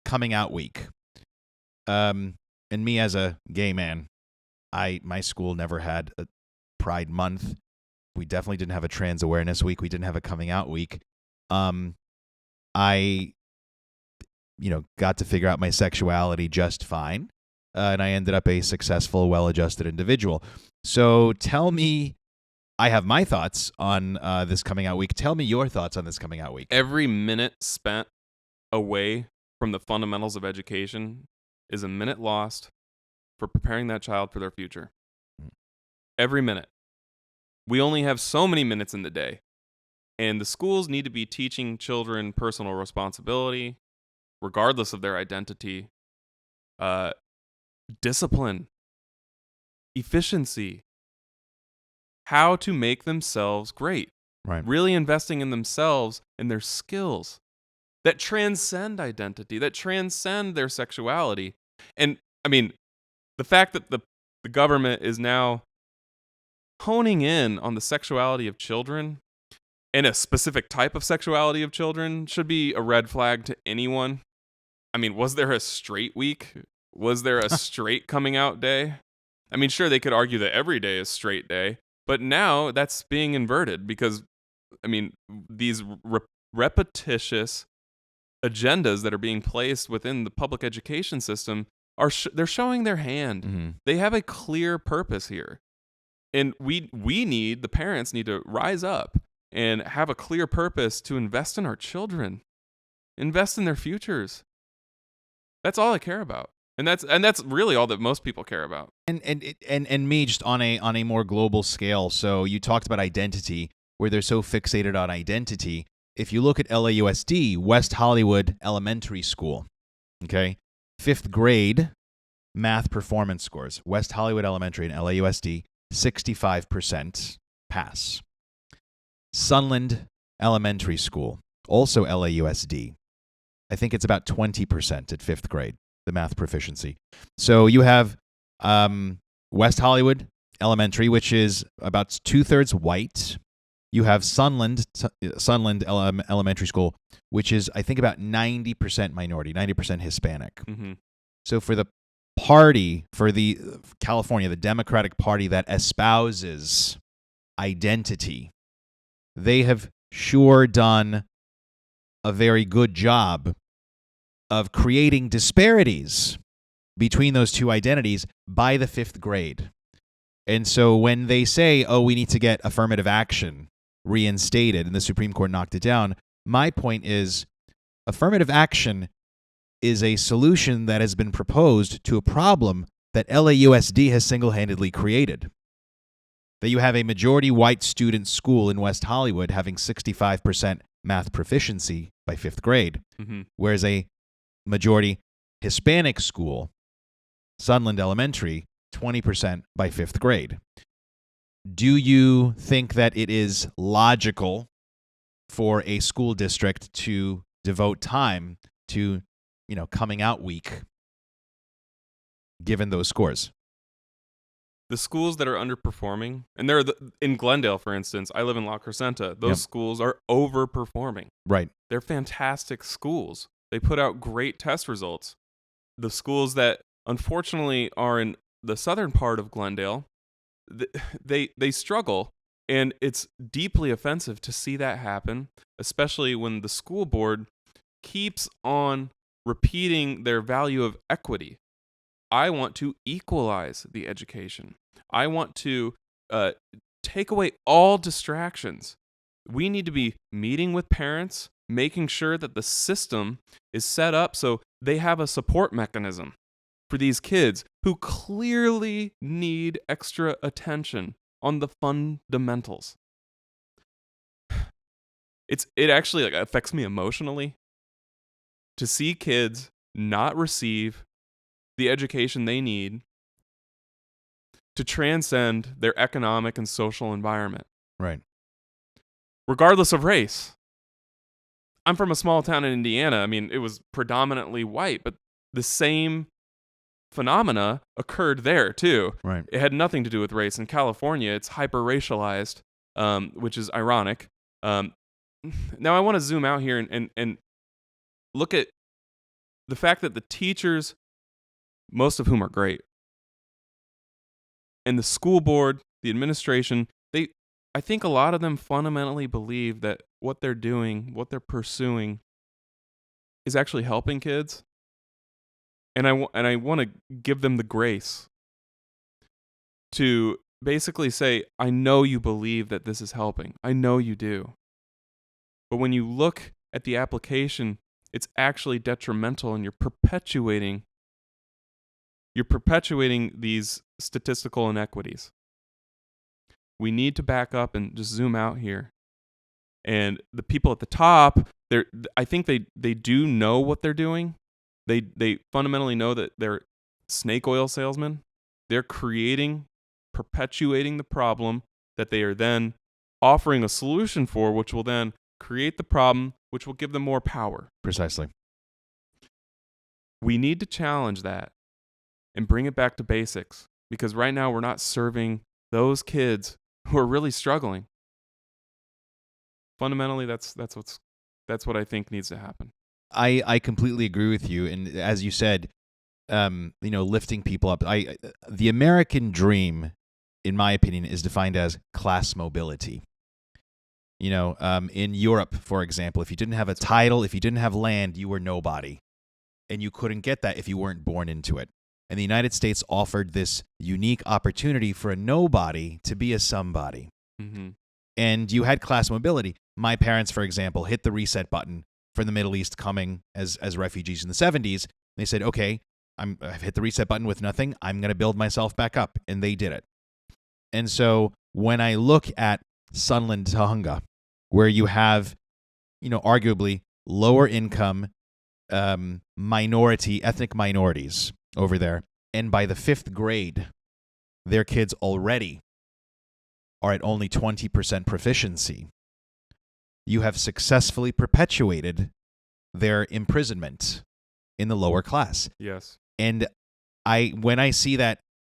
Coming Out Week. And me as a gay man, my school never had a Pride Month. We definitely didn't have a Trans Awareness Week. We didn't have a Coming Out Week. I got to figure out my sexuality just fine. And I ended up a successful, well-adjusted individual. So tell me, I have my thoughts on this Coming Out Week. Tell me your thoughts on this Coming Out Week. Every minute spent away from the fundamentals of education is a minute lost for preparing that child for their future. Every minute. We only have so many minutes in the day. And the schools need to be teaching children personal responsibility, regardless of their identity, discipline, efficiency, how to make themselves great. Right. Really investing in themselves and their skills that transcend identity, that transcend their sexuality. And I mean, the fact that the government is now honing in on the sexuality of children and a specific type of sexuality of children should be a red flag to anyone. I mean, was there a straight week? Was there a straight coming out day? I mean, sure, they could argue that every day is straight day, but now that's being inverted because, I mean, these repetitious agendas that are being placed within the public education system they're showing their hand. Mm-hmm. They have a clear purpose here. And the parents need to rise up and have a clear purpose to invest in our children, invest in their futures. That's all I care about. And that's really all that most people care about. And me, just on a more global scale. So you talked about identity, where they're so fixated on identity. If you look at LAUSD, West Hollywood Elementary School, okay, 5th grade math performance scores, West Hollywood Elementary and LAUSD, 65% pass. Sunland Elementary School, also LAUSD, I think it's about 20% at 5th grade, the math proficiency. So you have West Hollywood Elementary, which is about 2/3 white. You have Sunland Elementary School, which is, I think, about 90% minority, 90% Hispanic. Mm-hmm. So for the California, the Democratic Party that espouses identity, they have sure done a very good job of creating disparities between those two identities by the 5th grade. And so when they say, oh, we need to get affirmative action reinstated, and the Supreme Court knocked it down, my point is, Affirmative action is a solution that has been proposed to a problem that LAUSD has single-handedly created. That you have a majority white student school in West Hollywood having 65% math proficiency by 5th grade, whereas a majority Hispanic school, Sunland Elementary, 20% by 5th grade. Do you think that it is logical for a school district to devote time to, coming out week, given those scores? The schools that are underperforming, and they're in Glendale, for instance, I live in La Crescenta, those schools are overperforming. Right. They're fantastic schools. They put out great test results. The schools that unfortunately are in the southern part of Glendale, they struggle, and it's deeply offensive to see that happen, especially when the school board keeps on repeating their value of equity. I want to equalize the education. I want to take away all distractions. We need to be meeting with parents, making sure that the system is set up so they have a support mechanism for these kids who clearly need extra attention on the fundamentals. It actually affects me emotionally to see kids not receive the education they need to transcend their economic and social environment. Right. Regardless of race. I'm from a small town in Indiana. I mean, it was predominantly white, but the same phenomena occurred there too. Right. It had nothing to do with race. In California, it's hyper-racialized, which is ironic. Now I want to zoom out here and look at the fact that the teachers, most of whom are great, and the school board, the administration, I think a lot of them fundamentally believe that what they're doing, what they're pursuing, is actually helping kids. And I want to give them the grace to basically say, I know you believe that this is helping. I know you do. But when you look at the application, it's actually detrimental, and you're perpetuating these statistical inequities. We need to back up and just zoom out here. And the people at the top, I think they do know what they're doing. They fundamentally know that they're snake oil salesmen. They're perpetuating the problem that they are then offering a solution for, which will then create the problem, which will give them more power. Precisely. We need to challenge that and bring it back to basics, because right now we're not serving those kids who are really struggling. Fundamentally, that's what I think needs to happen. I completely agree with you, and as you said, lifting people up. The American dream, in my opinion, is defined as class mobility. In Europe, for example, if you didn't have a title, if you didn't have land, you were nobody, and you couldn't get that if you weren't born into it. And the United States offered this unique opportunity for a nobody to be a somebody. Mm-hmm. And you had class mobility. My parents, for example, hit the reset button from the Middle East coming as refugees in the 70s. They said, okay, I've hit the reset button with nothing. I'm going to build myself back up. And they did it. And so when I look at Sunland Tahunga, where you have, arguably lower income ethnic minorities over there, and by the 5th grade, their kids already are at only 20% proficiency. You have successfully perpetuated their imprisonment in the lower class. Yes. And when I see that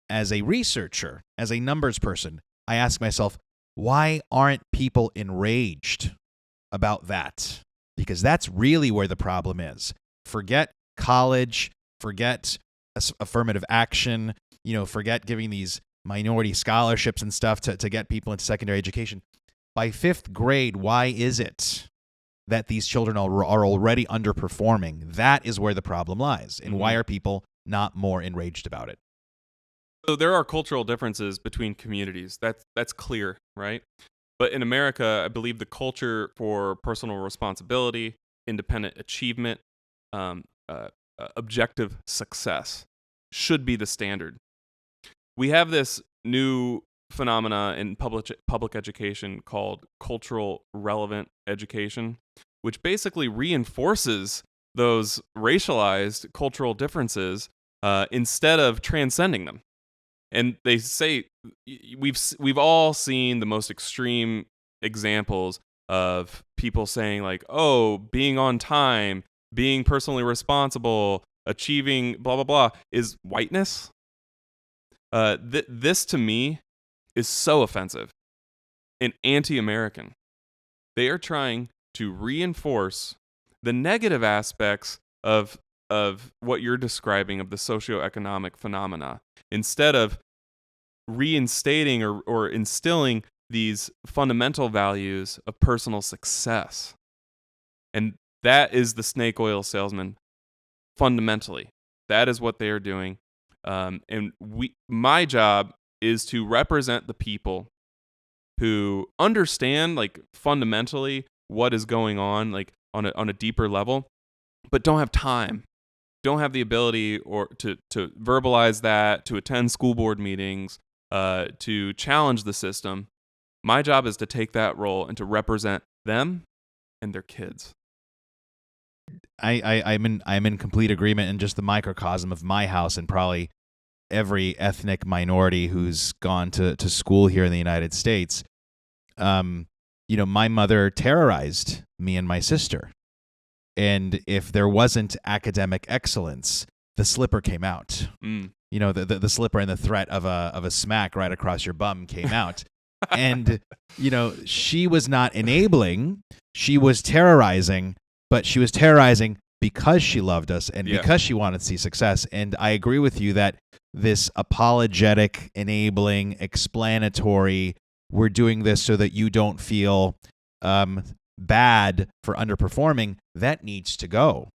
as a researcher, as a numbers person, I ask myself, why aren't people enraged about that? Because that's really where the problem is. Forget college, forget affirmative action, forget giving these minority scholarships and stuff to get people into secondary education. By 5th grade, why is it that these children are already underperforming? That is where the problem lies. And why are people not more enraged about it? So there are cultural differences between communities. That's clear, right? But in America, I believe the culture for personal responsibility, independent achievement, objective success should be the standard. We have this new phenomena in public education called cultural relevant education, which basically reinforces those racialized cultural differences instead of transcending them. And they say we've all seen the most extreme examples of people saying like, "Oh, being on time, being personally responsible, achieving blah blah blah is whiteness." This to me is so offensive and anti-American. They are trying to reinforce the negative aspects of what you're describing of the socioeconomic phenomena instead of reinstating or instilling these fundamental values of personal success. And that is the snake oil salesman fundamentally. That is what they are doing. And my job is to represent the people who understand like fundamentally what is going on, like on a deeper level, but don't have time, don't have the ability or to verbalize that, to attend school board meetings, to challenge the system. My job is to take that role and to represent them and their kids. I'm in complete agreement, and just the microcosm of my house and probably every ethnic minority who's gone to school here in the United States. My mother terrorized me and my sister. And if there wasn't academic excellence, the slipper came out. The slipper and the threat of a smack right across your bum came out. And, she was not enabling, she was terrorizing, but she was terrorizing because she loved us and because she wanted to see success. And I agree with you that this apologetic, enabling, explanatory, we're doing this so that you don't feel bad for underperforming, that needs to go.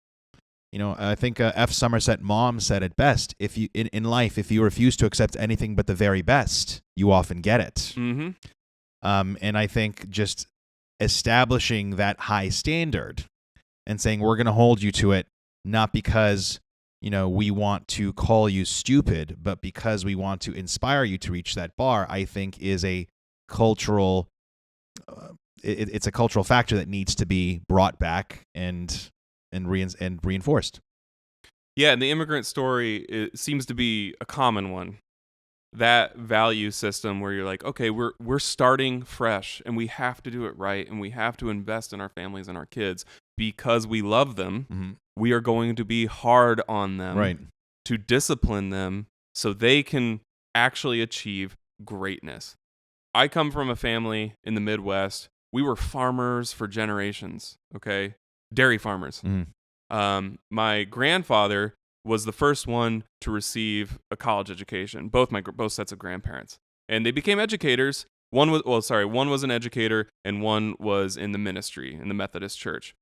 I think F. Somerset Maugham said it best. If you in life, if you refuse to accept anything but the very best, you often get it. Mm-hmm. And I think just establishing that high standard and saying we're going to hold you to it, not because we want to call you stupid, but because we want to inspire you to reach that bar, I think is a cultural. It's a cultural factor that needs to be brought back and reinforced. Yeah, and the immigrant story seems to be a common one. That value system where you're like, okay, we're starting fresh and we have to do it right and we have to invest in our families and our kids because we love them. Mm-hmm. We are going to be hard on them, right, to discipline them so they can actually achieve greatness. I come from a family in the Midwest. We were farmers for generations, okay? Dairy farmers. Mm-hmm. My grandfather was the first one to receive a college education, both sets of grandparents. And they became educators. One was an educator and one was in the ministry in the Methodist Church.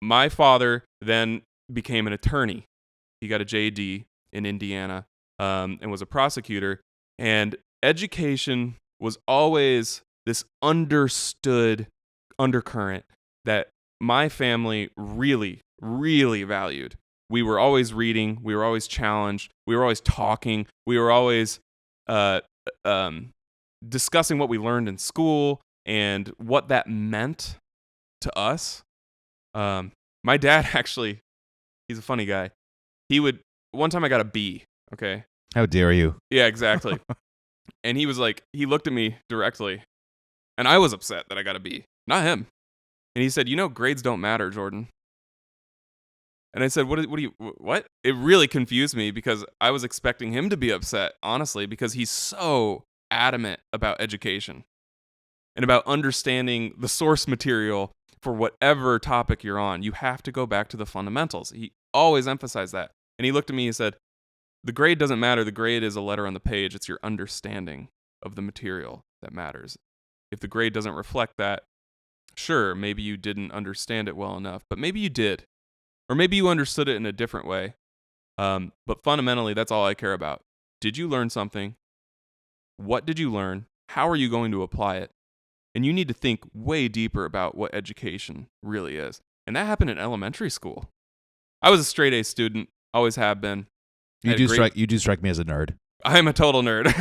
My father then became an attorney. He got a JD in Indiana and was a prosecutor. And education was always this understood undercurrent that my family really, really valued. We were always reading. We were always challenged. We were always talking. We were always discussing what we learned in school and what that meant to us. My dad actually, he's a funny guy. One time I got a B, okay? How dare you? Yeah, exactly. And he was like, he looked at me directly, and I was upset that I got a B, not him. And he said, grades don't matter, Jordan. And I said, what? It really confused me because I was expecting him to be upset, honestly, because he's so adamant about education and about understanding the source material for whatever topic you're on. You have to go back to the fundamentals. He always emphasized that. And he looked at me and said, the grade doesn't matter. The grade is a letter on the page. It's your understanding of the material that matters. If the grade doesn't reflect that, sure, maybe you didn't understand it well enough, but maybe you did. Or maybe you understood it in a different way. But fundamentally, that's all I care about. Did you learn something? What did you learn? How are you going to apply it? And you need to think way deeper about what education really is. And that happened in elementary school. I was a straight A student, always have been. You do strike me as a nerd. I'm a total nerd.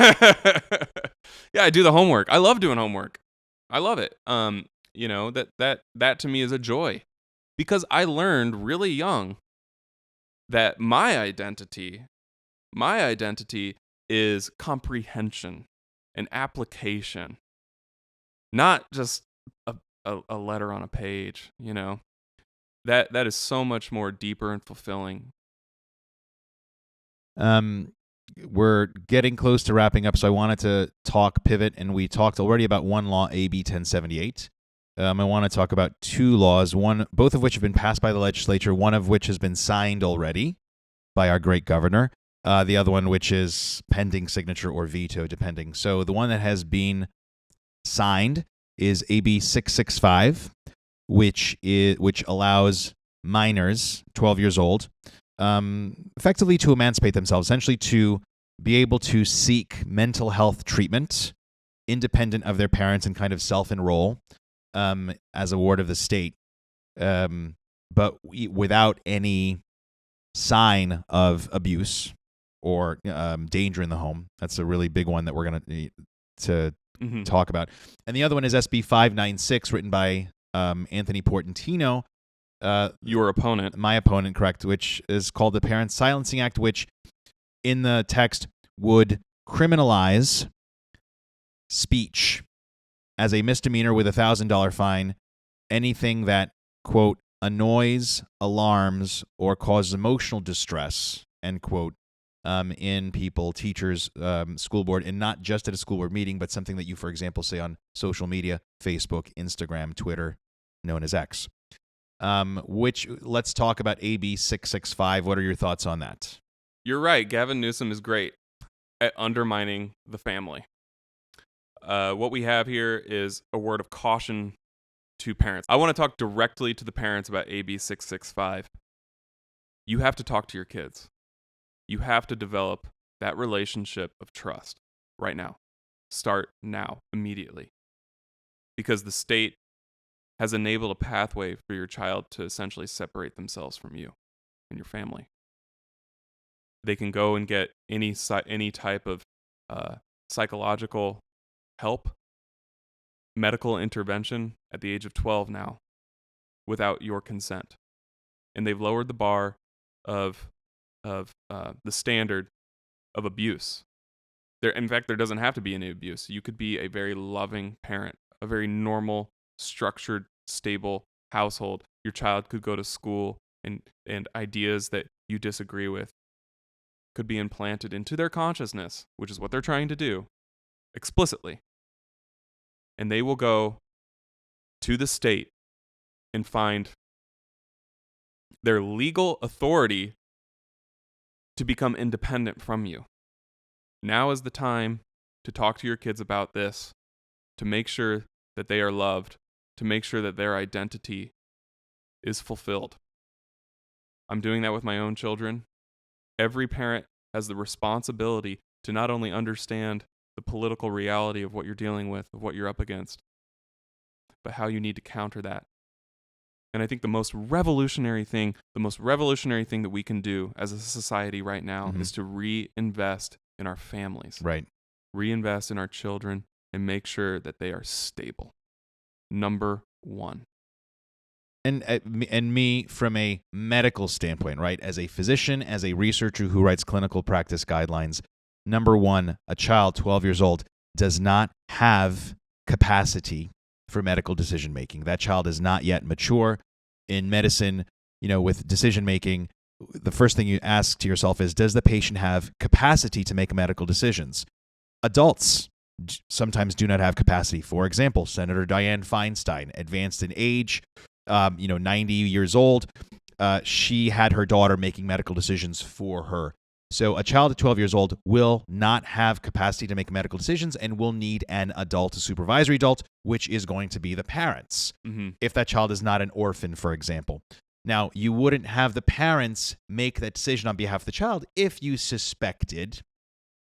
Yeah, I do the homework. I love doing homework. I love it. That to me is a joy, because I learned really young that my identity is comprehension and application, not just a letter on a page. That is so much more deeper and fulfilling. We're getting close to wrapping up, so I wanted to pivot, and we talked already about one law, AB 1078. I want to talk about two laws, both of which have been passed by the legislature, one of which has been signed already by our great governor, the other one which is pending signature or veto, depending. So the one that has been signed is AB 665, which allows minors, 12 years old, effectively to emancipate themselves, essentially to be able to seek mental health treatment independent of their parents and kind of self-enroll as a ward of the state, but without any sign of abuse or danger in the home. That's a really big one that we're going to talk about. And the other one is SB 596, written by Anthony Portantino, your opponent. My opponent, correct, which is called the Parent Silencing Act, which in the text would criminalize speech as a misdemeanor with a $1,000 fine, anything that, quote, annoys, alarms, or causes emotional distress, end quote, in people, teachers, school board, and not just at a school board meeting, but something that you, for example, say on social media, Facebook, Instagram, Twitter, known as X. Let's talk about AB 665. What are your thoughts on that? You're right. Gavin Newsom is great at undermining the family. What we have here is a word of caution to parents. I want to talk directly to the parents about AB 665. You have to talk to your kids. You have to develop that relationship of trust right now. Start now, immediately. Because the state has enabled a pathway for your child to essentially separate themselves from you and your family. They can go and get any type of psychological help, medical intervention at the age of 12 now, without your consent. And they've lowered the bar of the standard of abuse. In fact, there doesn't have to be any abuse. You could be a very loving parent, a very normal, structured, stable household. Your child could go to school, and ideas that you disagree with could be implanted into their consciousness, which is what they're trying to do, explicitly. And they will go to the state and find their legal authority to become independent from you. Now is the time to talk to your kids about this, to make sure that they are loved, to make sure that their identity is fulfilled. I'm doing that with my own children. Every parent has the responsibility to not only understand the political reality of what you're dealing with, of what you're up against, but how you need to counter that. And I think the most revolutionary thing that we can do as a society right now is to reinvest in our families. Right. Reinvest in our children and make sure that they are stable. Number one. And me, from a medical standpoint, right, as a physician, as a researcher who writes clinical practice guidelines, number one, a child 12 years old does not have capacity for medical decision making. That child is not yet mature. In medicine, with decision making, the first thing you ask to yourself is, does the patient have capacity to make medical decisions? Adults sometimes do not have capacity. For example, Senator Dianne Feinstein, advanced in age, 90 years old. She had her daughter making medical decisions for her. So a child at 12 years old will not have capacity to make medical decisions and will need an adult, a supervisory adult, which is going to be the parents, if that child is not an orphan, for example. Now, you wouldn't have the parents make that decision on behalf of the child if you suspected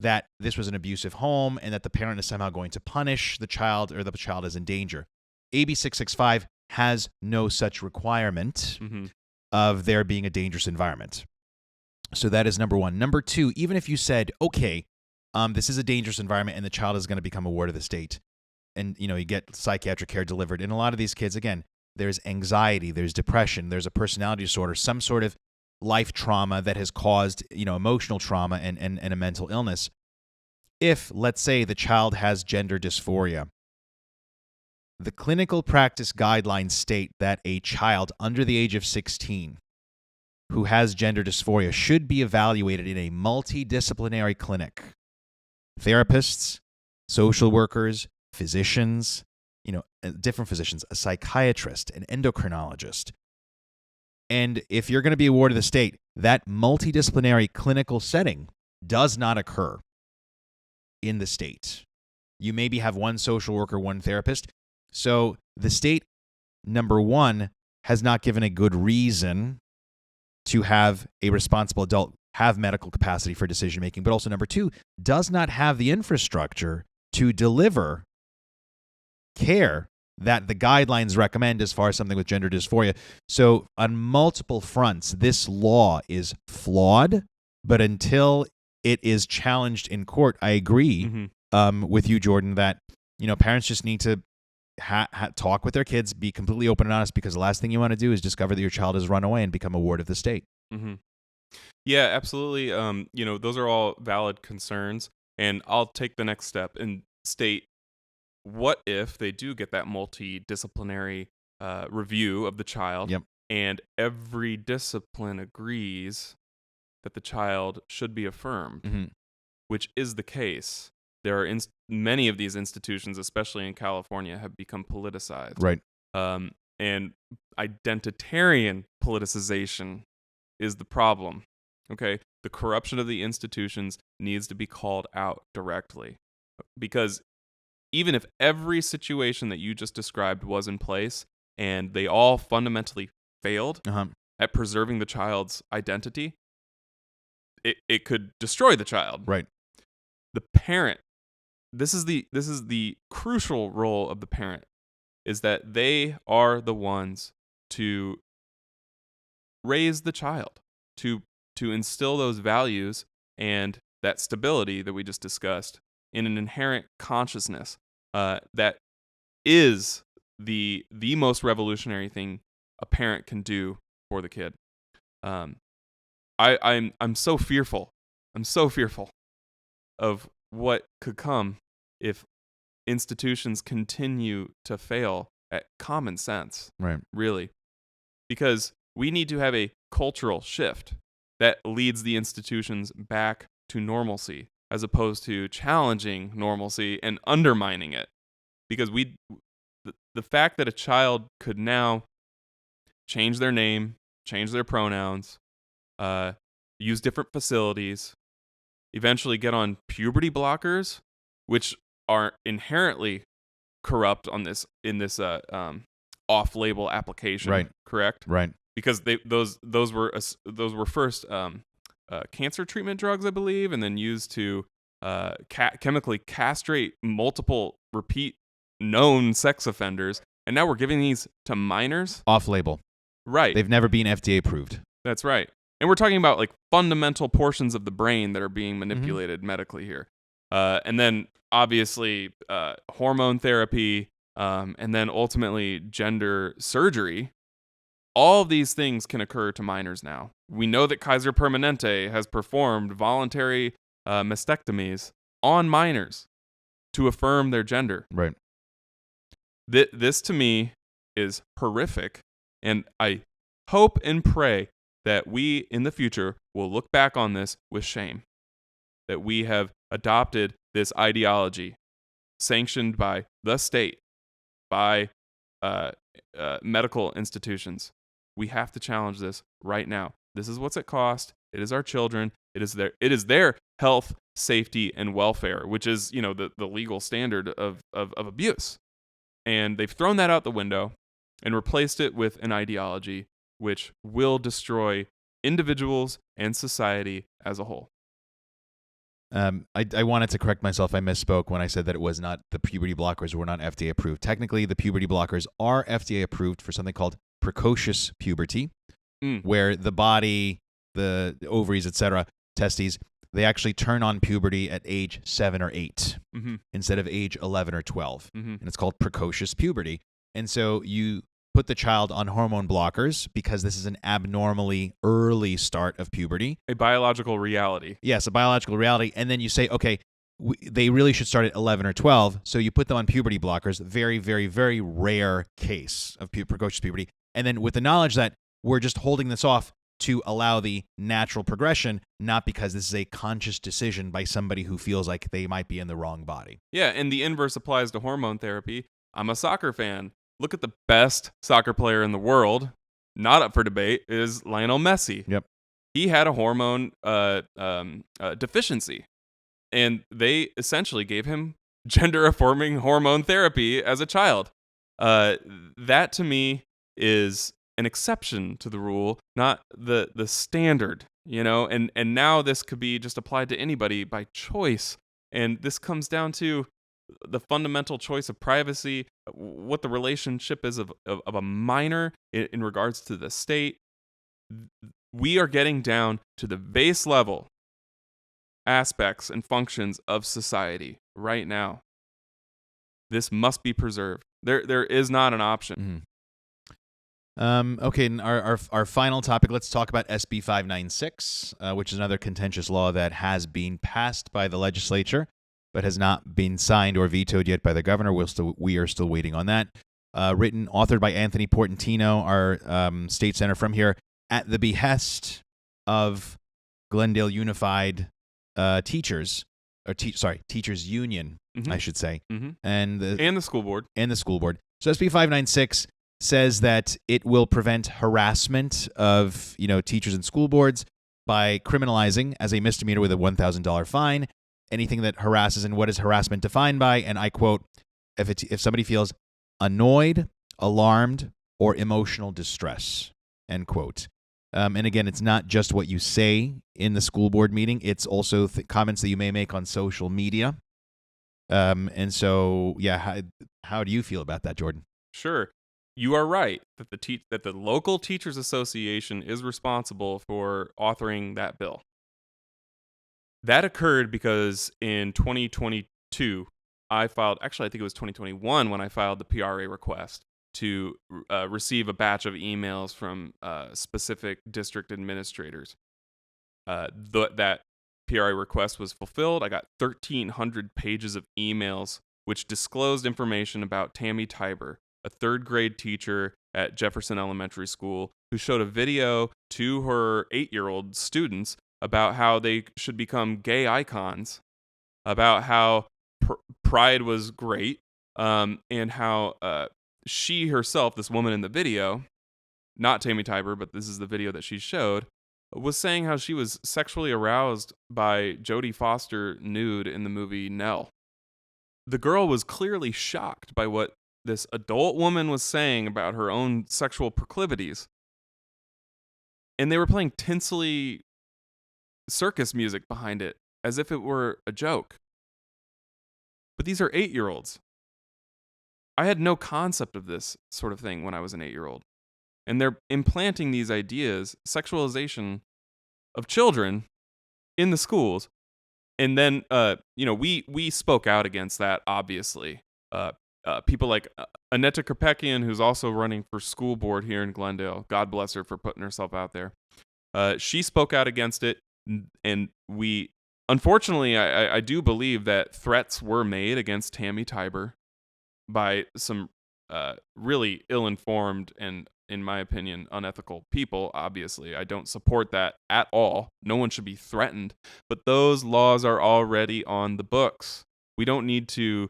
that this was an abusive home and that the parent is somehow going to punish the child or the child is in danger. AB 665 has no such requirement Mm-hmm. of there being a dangerous environment. So that is number one. Number two, even if you said, okay, this is a dangerous environment and the child is going to become a ward of the state, and you get psychiatric care delivered. And a lot of these kids, again, there's anxiety, there's depression, there's a personality disorder, some sort of life trauma that has caused emotional trauma and a mental illness. If, let's say, the child has gender dysphoria, the clinical practice guidelines state that a child under the age of 16 who has gender dysphoria should be evaluated in a multidisciplinary clinic. Therapists, social workers, physicians, different physicians, a psychiatrist, an endocrinologist. And if you're going to be a ward of the state, that multidisciplinary clinical setting does not occur in the state. You maybe have one social worker, one therapist. So the state, number one, has not given a good reason to have a responsible adult have medical capacity for decision making, but also number two, does not have the infrastructure to deliver care that the guidelines recommend as far as something with gender dysphoria. So on multiple fronts, this law is flawed, but until it is challenged in court, I agree with you, Jordan, that parents just need to talk with their kids, be completely open and honest, because the last thing you want to do is discover that your child has run away and become a ward of the state. Mm-hmm. Yeah, absolutely. Those are all valid concerns, and I'll take the next step and state, what if they do get that multidisciplinary review of the child, Yep. and every discipline agrees that the child should be affirmed, which is the case. There are many of these institutions, especially in California, have become politicized. Right. And identitarian politicization is the problem. Okay? The corruption of the institutions needs to be called out directly. Because even if every situation that you just described was in place and they all fundamentally failed at preserving the child's identity, it could destroy the child. Right. The parent, this is the crucial role of the parent, is that they are the ones to raise the child, to instill those values and that stability that we just discussed in an inherent consciousness that is the most revolutionary thing a parent can do for the kid. I'm so fearful. I'm so fearful of what could come if institutions continue to fail at common sense. Right. Really. Because we need to have a cultural shift that leads the institutions back to normalcy, as opposed to challenging normalcy and undermining it. Because the fact that a child could now change their name, change their pronouns, use different facilities, eventually get on puberty blockers, which are inherently corrupt in this off-label application. Right. Correct. Right. Because those were first cancer treatment drugs, I believe, and then used to chemically castrate multiple repeat known sex offenders, and now we're giving these to minors. Off-label. Right. They've never been FDA approved. That's right. And we're talking about like fundamental portions of the brain that are being manipulated medically here. And then obviously hormone therapy, and then ultimately gender surgery. All of these things can occur to minors now. We know that Kaiser Permanente has performed voluntary mastectomies on minors to affirm their gender. Right. This to me is horrific, and I hope and pray that we in the future will look back on this with shame, that we have adopted this ideology sanctioned by the state, by medical institutions. We have to challenge this right now. This is what's at cost. It is our children. It is their health, safety, and welfare, which is the legal standard of abuse. And they've thrown that out the window and replaced it with an ideology which will destroy individuals and society as a whole. I wanted to correct myself. I misspoke when I said that it was not the puberty blockers were not FDA approved. Technically, the puberty blockers are FDA approved for something called precocious puberty, where the body, the ovaries, etc., testes, they actually turn on puberty at age 7 or 8 instead of age 11 or 12. And it's called precocious puberty. And so you put the child on hormone blockers because this is an abnormally early start of puberty. A biological reality. Yes, a biological reality. And then you say, okay, they really should start at 11 or 12. So you put them on puberty blockers, very, very, very rare case of precocious puberty. And then with the knowledge that we're just holding this off to allow the natural progression, not because this is a conscious decision by somebody who feels like they might be in the wrong body. Yeah, and the inverse applies to hormone therapy. I'm a soccer fan. Look at the best soccer player in the world, not up for debate, is Lionel Messi. Yep. He had a hormone deficiency, and they essentially gave him gender-affirming hormone therapy as a child. That, to me, is an exception to the rule, not the standard, and now this could be just applied to anybody by choice. And this comes down to the fundamental choice of privacy, what the relationship is of a minor in regards to the state. We are getting down to the base level aspects and functions of society right now. This must be preserved. There is not an option. Okay, and our final topic, let's talk about SB 596, which is another contentious law that has been passed by the legislature, but has not been signed or vetoed yet by the governor. We are still waiting on that. Authored by Anthony Portantino, our state senator from here, at the behest of Glendale Unified Teachers, or Teachers Union, I should say, and the school board. So SB 596 says that it will prevent harassment of teachers and school boards by criminalizing as a misdemeanor with a $1,000 fine anything that harasses. And what is harassment defined by? And I quote, if somebody feels annoyed, alarmed, or emotional distress, end quote. And again, it's not just what you say in the school board meeting. It's also comments that you may make on social media. And so, yeah, how do you feel about that, Jordan? Sure. You are right that the local teachers association is responsible for authoring that bill. That occurred because in 2022, I think it was 2021 when I filed the PRA request to receive a batch of emails from specific district administrators. That PRA request was fulfilled. I got 1,300 pages of emails which disclosed information about Tammy Tiber, a third grade teacher at Jefferson Elementary School, who showed a video to her 8-year-old students about how they should become gay icons, about how pride was great, and how she herself, this woman in the video, not Tammy Tiber, but this is the video that she showed, was saying how she was sexually aroused by Jodie Foster nude in the movie Nell. The girl was clearly shocked by what this adult woman was saying about her own sexual proclivities. And they were playing tinsely circus music behind it as if it were a joke. But these are 8-year-olds. I had no concept of this sort of thing when I was an 8-year-old. And they're implanting these ideas, sexualization of children in the schools. And then, we spoke out against that, obviously. People like Annetta Kopeckian, who's also running for school board here in Glendale. God bless her for putting herself out there. She spoke out against it. And unfortunately, I do believe that threats were made against Tammy Tiber by some really ill-informed and, in my opinion, unethical people. Obviously, I don't support that at all. No one should be threatened. But those laws are already on the books. We don't need to...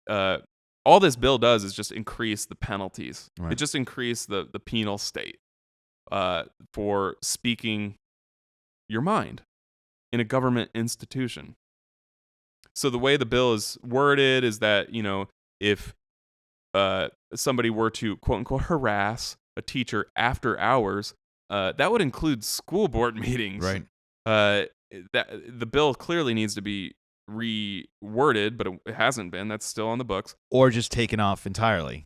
all this bill does is just increase the penalties. Right. It just increase the penal state for speaking your mind in a government institution. So the way the bill is worded is that, if somebody were to quote unquote harass a teacher after hours, that would include school board meetings. Right. That the bill clearly needs to be reworded, but it hasn't been. That's still on the books. Or just taken off entirely.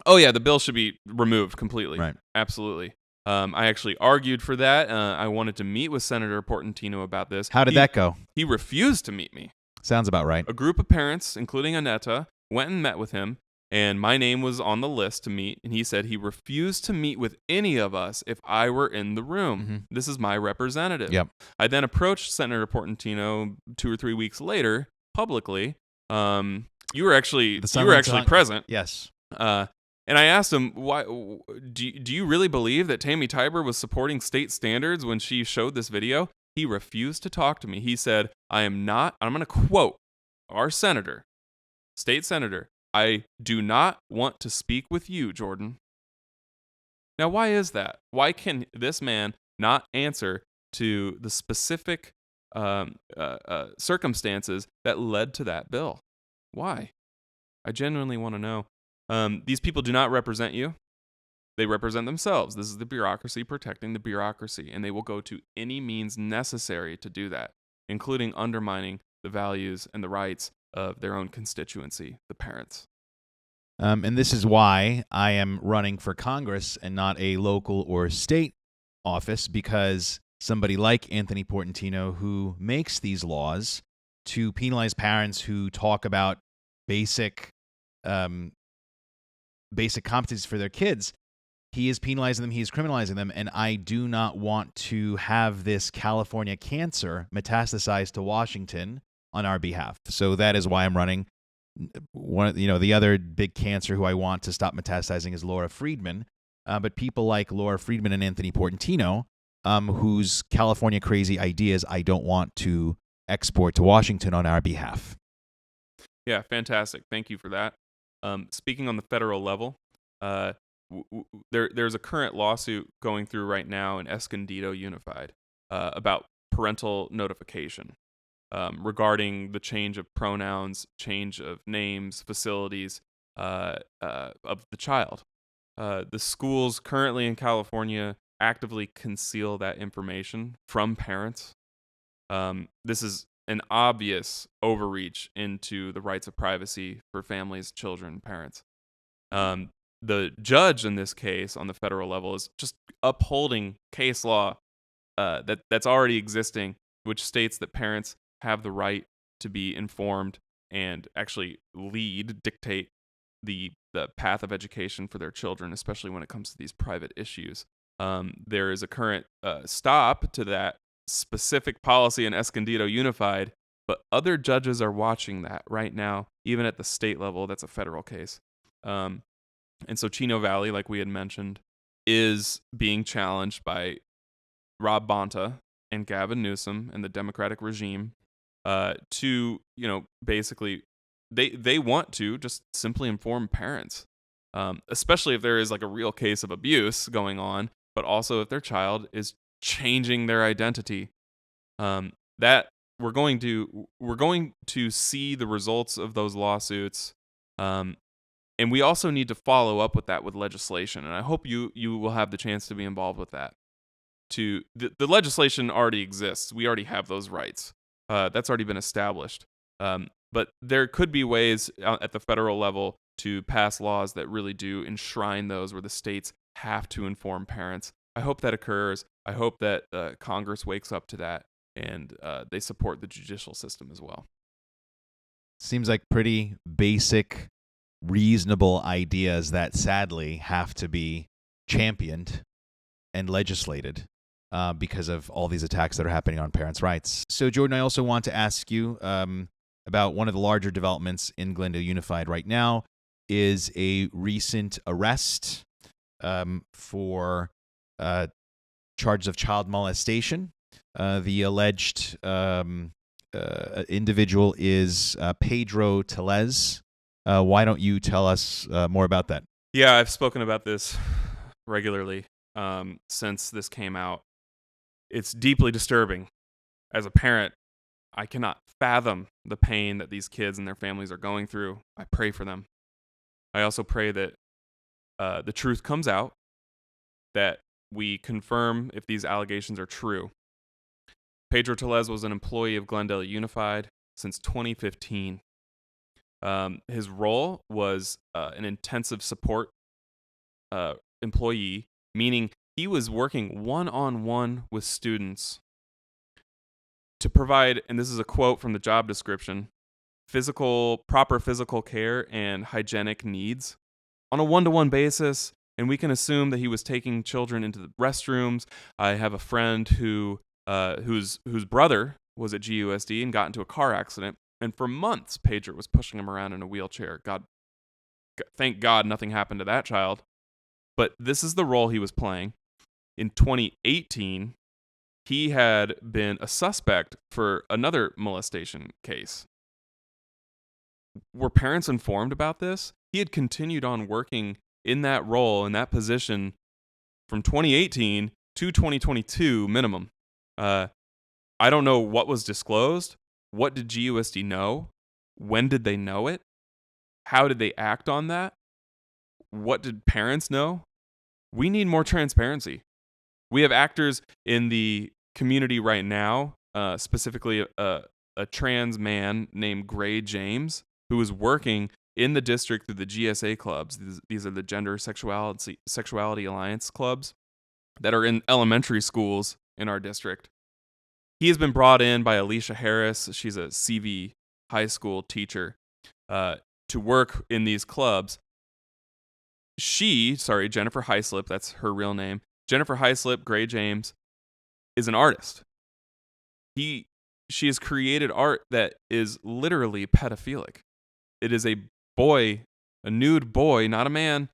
Oh, yeah, the bill should be removed completely. Right. Absolutely. I actually argued for that. I wanted to meet with Senator Portantino about this. How did that go? He refused to meet me. Sounds about right. A group of parents, including Annetta, went and met with him, and my name was on the list to meet, and he said he refused to meet with any of us if I were in the room. Mm-hmm. This is my representative. Yep. I then approached Senator Portantino 2 or 3 weeks later publicly. You were actually present. Yes. And I asked him, "Why do you really believe that Tammy Tiber was supporting state standards when she showed this video?" He refused to talk to me. He said, "I am not," I'm going to quote our senator, state senator, "I do not want to speak with you, Jordan." Now, why is that? Why can this man not answer to the specific circumstances that led to that bill? Why? I genuinely want to know. These people do not represent you. They represent themselves. This is the bureaucracy protecting the bureaucracy, and they will go to any means necessary to do that, including undermining the values and the rights of their own constituency, the parents. And this is why I am running for Congress and not a local or state office, because somebody like Anthony Portantino, who makes these laws to penalize parents who talk about basic competencies for their kids, he is penalizing them, he is criminalizing them, and I do not want to have this California cancer metastasize to Washington on our behalf. So that is why I'm running. The other big cancer who I want to stop metastasizing is Laura Friedman, but people like Laura Friedman and Anthony Portantino, whose California crazy ideas I don't want to export to Washington on our behalf. Yeah, fantastic. Thank you for that. Speaking on the federal level, there's a current lawsuit going through right now in Escondido Unified about parental notification regarding the change of pronouns, change of names, facilities of the child. The schools currently in California actively conceal that information from parents. This is an obvious overreach into the rights of privacy for families, children, parents. The judge in this case on the federal level is just upholding case law that's already existing, which states that parents have the right to be informed and actually dictate the path of education for their children, especially when it comes to these private issues. There is a current stop to that specific policy in Escondido Unified, but other judges are watching that right now, even at the state level. That's a federal case. And so Chino Valley, like we had mentioned, is being challenged by Rob Bonta and Gavin Newsom and the Democratic regime to, basically they want to just simply inform parents, especially if there is like a real case of abuse going on, but also if their child is changing their identity. That we're going to see the results of those lawsuits. And we also need to follow up with that with legislation. And I hope you will have the chance to be involved with that. The legislation already exists. We already have those rights. That's already been established. But there could be ways at the federal level to pass laws that really do enshrine those, where the states have to inform parents. I hope that occurs. I hope that Congress wakes up to that and they support the judicial system as well. Seems like pretty basic, reasonable ideas that sadly have to be championed and legislated because of all these attacks that are happening on parents' rights. So, Jordan, I also want to ask you about one of the larger developments in Glendale Unified right now is a recent arrest for charges of child molestation. The alleged individual is Pedro Tellez. Why don't you tell us more about that? Yeah, I've spoken about this regularly since this came out. It's deeply disturbing. As a parent, I cannot fathom the pain that these kids and their families are going through. I pray for them. I also pray that the truth comes out, that we confirm if these allegations are true. Pedro Tellez was an employee of Glendale Unified. since 2015. His role was an intensive support employee, meaning he was working one-on-one with students to provide, and this is a quote from the job description, proper physical care and hygienic needs on a one-to-one basis. And we can assume that he was taking children into the restrooms. I have a friend whose brother was at GUSD and got into a car accident. And for months, Pedro was pushing him around in a wheelchair. Thank God nothing happened to that child. But this is the role he was playing. In 2018, he had been a suspect for another molestation case. Were parents informed about this? He had continued on working in that role, in that position, from 2018 to 2022 minimum. I don't know what was disclosed. What did GUSD know? When did they know it? How did they act on that? What did parents know? We need more transparency. We have actors in the community right now, specifically a trans man named Gray James, who is working in the district through the GSA clubs. These are the Gender Sexuality Alliance clubs that are in elementary schools in our district. He has been brought in by Alicia Harris. She's a CV high school teacher to work in these clubs. Jennifer Hyslip, that's her real name. Jennifer Hyslip, Gray James, is an artist. She has created art that is literally pedophilic. It is a nude boy, not a man,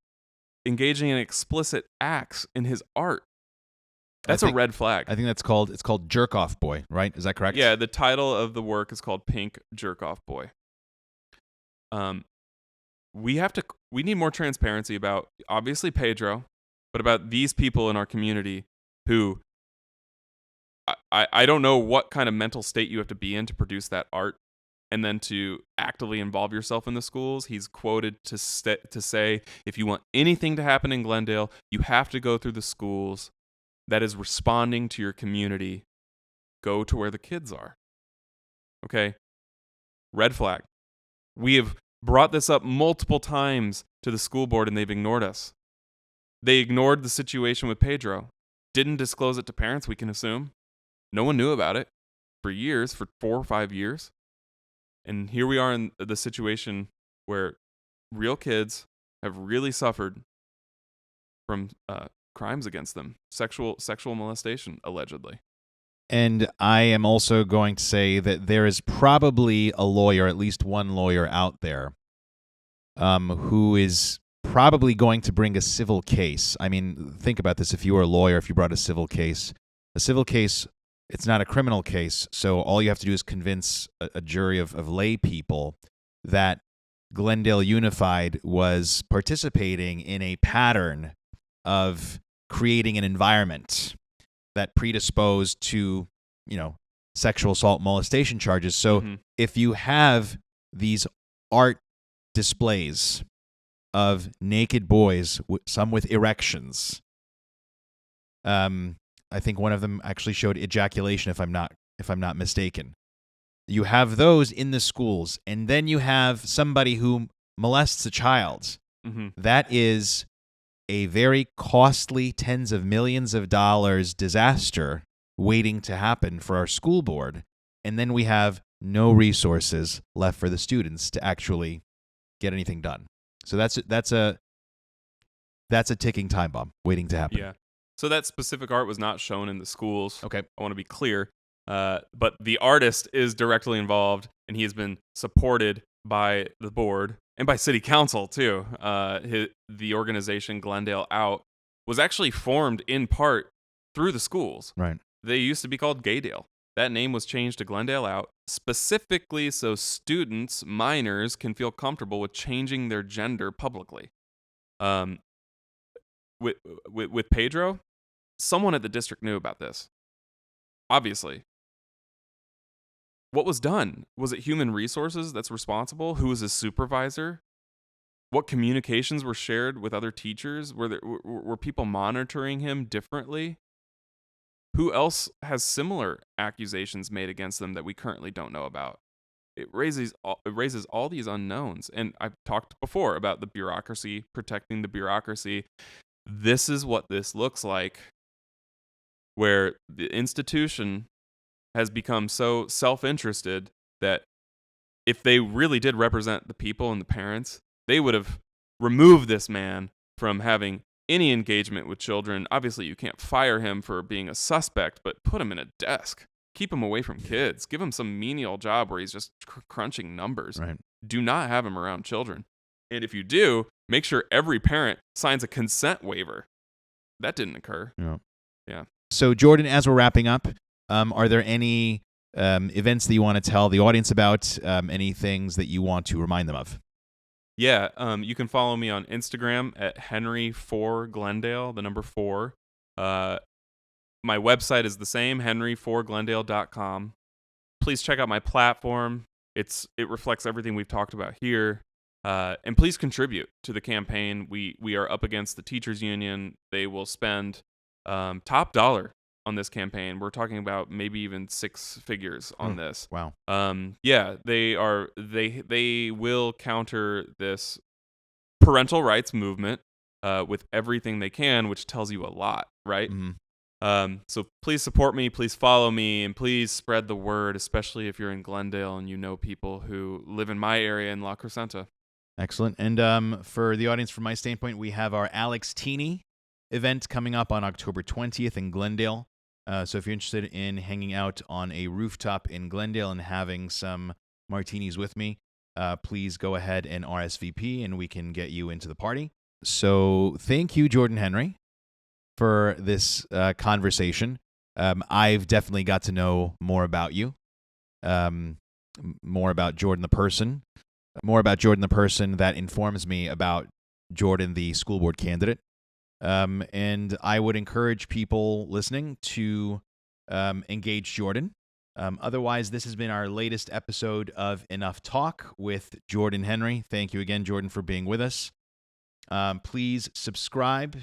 engaging in explicit acts in his art. That's a red flag. I think it's called Jerk Off Boy, right? Is that correct? Yeah, the title of the work is called Pink Jerk Off Boy. We need more transparency about, obviously, Pedro, but about these people in our community who I don't know what kind of mental state you have to be in to produce that art and then to actively involve yourself in the schools. He's quoted to say, if you want anything to happen in Glendale, you have to go through the schools. That is responding to your community. Go to where the kids are. Okay? Red flag. We have brought this up multiple times to the school board and they've ignored us. They ignored the situation with Pedro. Didn't disclose it to parents, we can assume. No one knew about it for years, for 4 or 5 years. And here we are in the situation where real kids have really suffered from crimes against them, sexual molestation, allegedly. And I am also going to say that there is probably a lawyer, at least one lawyer out there, who is probably going to bring a civil case. I mean, think about this. If you were a lawyer, if you brought a civil case, it's not a criminal case, so all you have to do is convince a jury of lay people that Glendale Unified was participating in a pattern of creating an environment that predisposed to, sexual assault, molestation charges. So if you have these art displays of naked boys, some with erections, I think one of them actually showed ejaculation, if I'm not mistaken. You have those in the schools, and then you have somebody who molests a child. That is a very costly, tens of millions of dollars disaster waiting to happen for our school board. And then we have no resources left for the students to actually get anything done. So that's a ticking time bomb waiting to happen. Yeah. So that specific art was not shown in the schools. Okay. I want to be clear. But the artist is directly involved, and he has been supported by the board and by city council, too. The organization Glendale Out was actually formed in part through the schools. Right. They used to be called Gaydale. That name was changed to Glendale Out specifically so students, minors, can feel comfortable with changing their gender publicly. With Pedro, someone at the district knew about this. Obviously. What was done? Was it human resources that's responsible? Who was his supervisor? What communications were shared with other teachers? Were people monitoring him differently? Who else has similar accusations made against them that we currently don't know about? it raises all these unknowns. And I've talked before about the bureaucracy, protecting the bureaucracy. This is what this looks like, where the institution has become so self-interested that if they really did represent the people and the parents, they would have removed this man from having any engagement with children. Obviously, you can't fire him for being a suspect, but put him in a desk. Keep him away from kids. Give him some menial job where he's just crunching numbers. Right. Do not have him around children. And if you do, make sure every parent signs a consent waiver. That didn't occur. Yeah. So, Jordan, as we're wrapping up, are there any events that you want to tell the audience about? Any things that you want to remind them of? Yeah, you can follow me on Instagram at Henry4Glendale, the number 4. My website is the same, henry4glendale.com. Please check out my platform. It reflects everything we've talked about here. And please contribute to the campaign. We are up against the teachers union. They will spend top dollar on this campaign. We're talking about maybe even 6 figures on this. Wow. Yeah, they will counter this parental rights movement with everything they can, which tells you a lot, right? Mm-hmm. So please support me, please follow me, and please spread the word, especially if you're in Glendale and you know people who live in my area in La Crescenta. Excellent. And for the audience, from my standpoint, we have our Alex Teeny event coming up on October 20th in Glendale. So if you're interested in hanging out on a rooftop in Glendale and having some martinis with me, please go ahead and RSVP and we can get you into the party. So thank you, Jordan Henry, for this conversation. I've definitely got to know more about you, more about Jordan the person, that informs me about Jordan the school board candidate. And I would encourage people listening to engage Jordan. Otherwise, this has been our latest episode of Enough Talk with Jordan Henry. Thank you again, Jordan, for being with us. Please subscribe.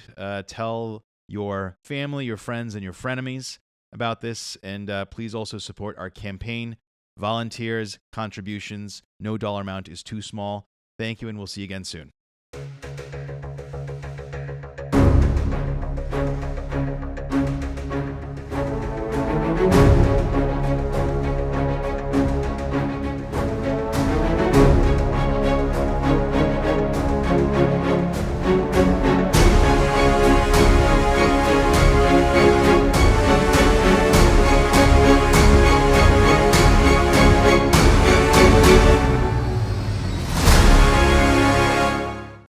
Tell your family, your friends, and your frenemies about this. And please also support our campaign. Volunteers, contributions, no dollar amount is too small. Thank you, and we'll see you again soon.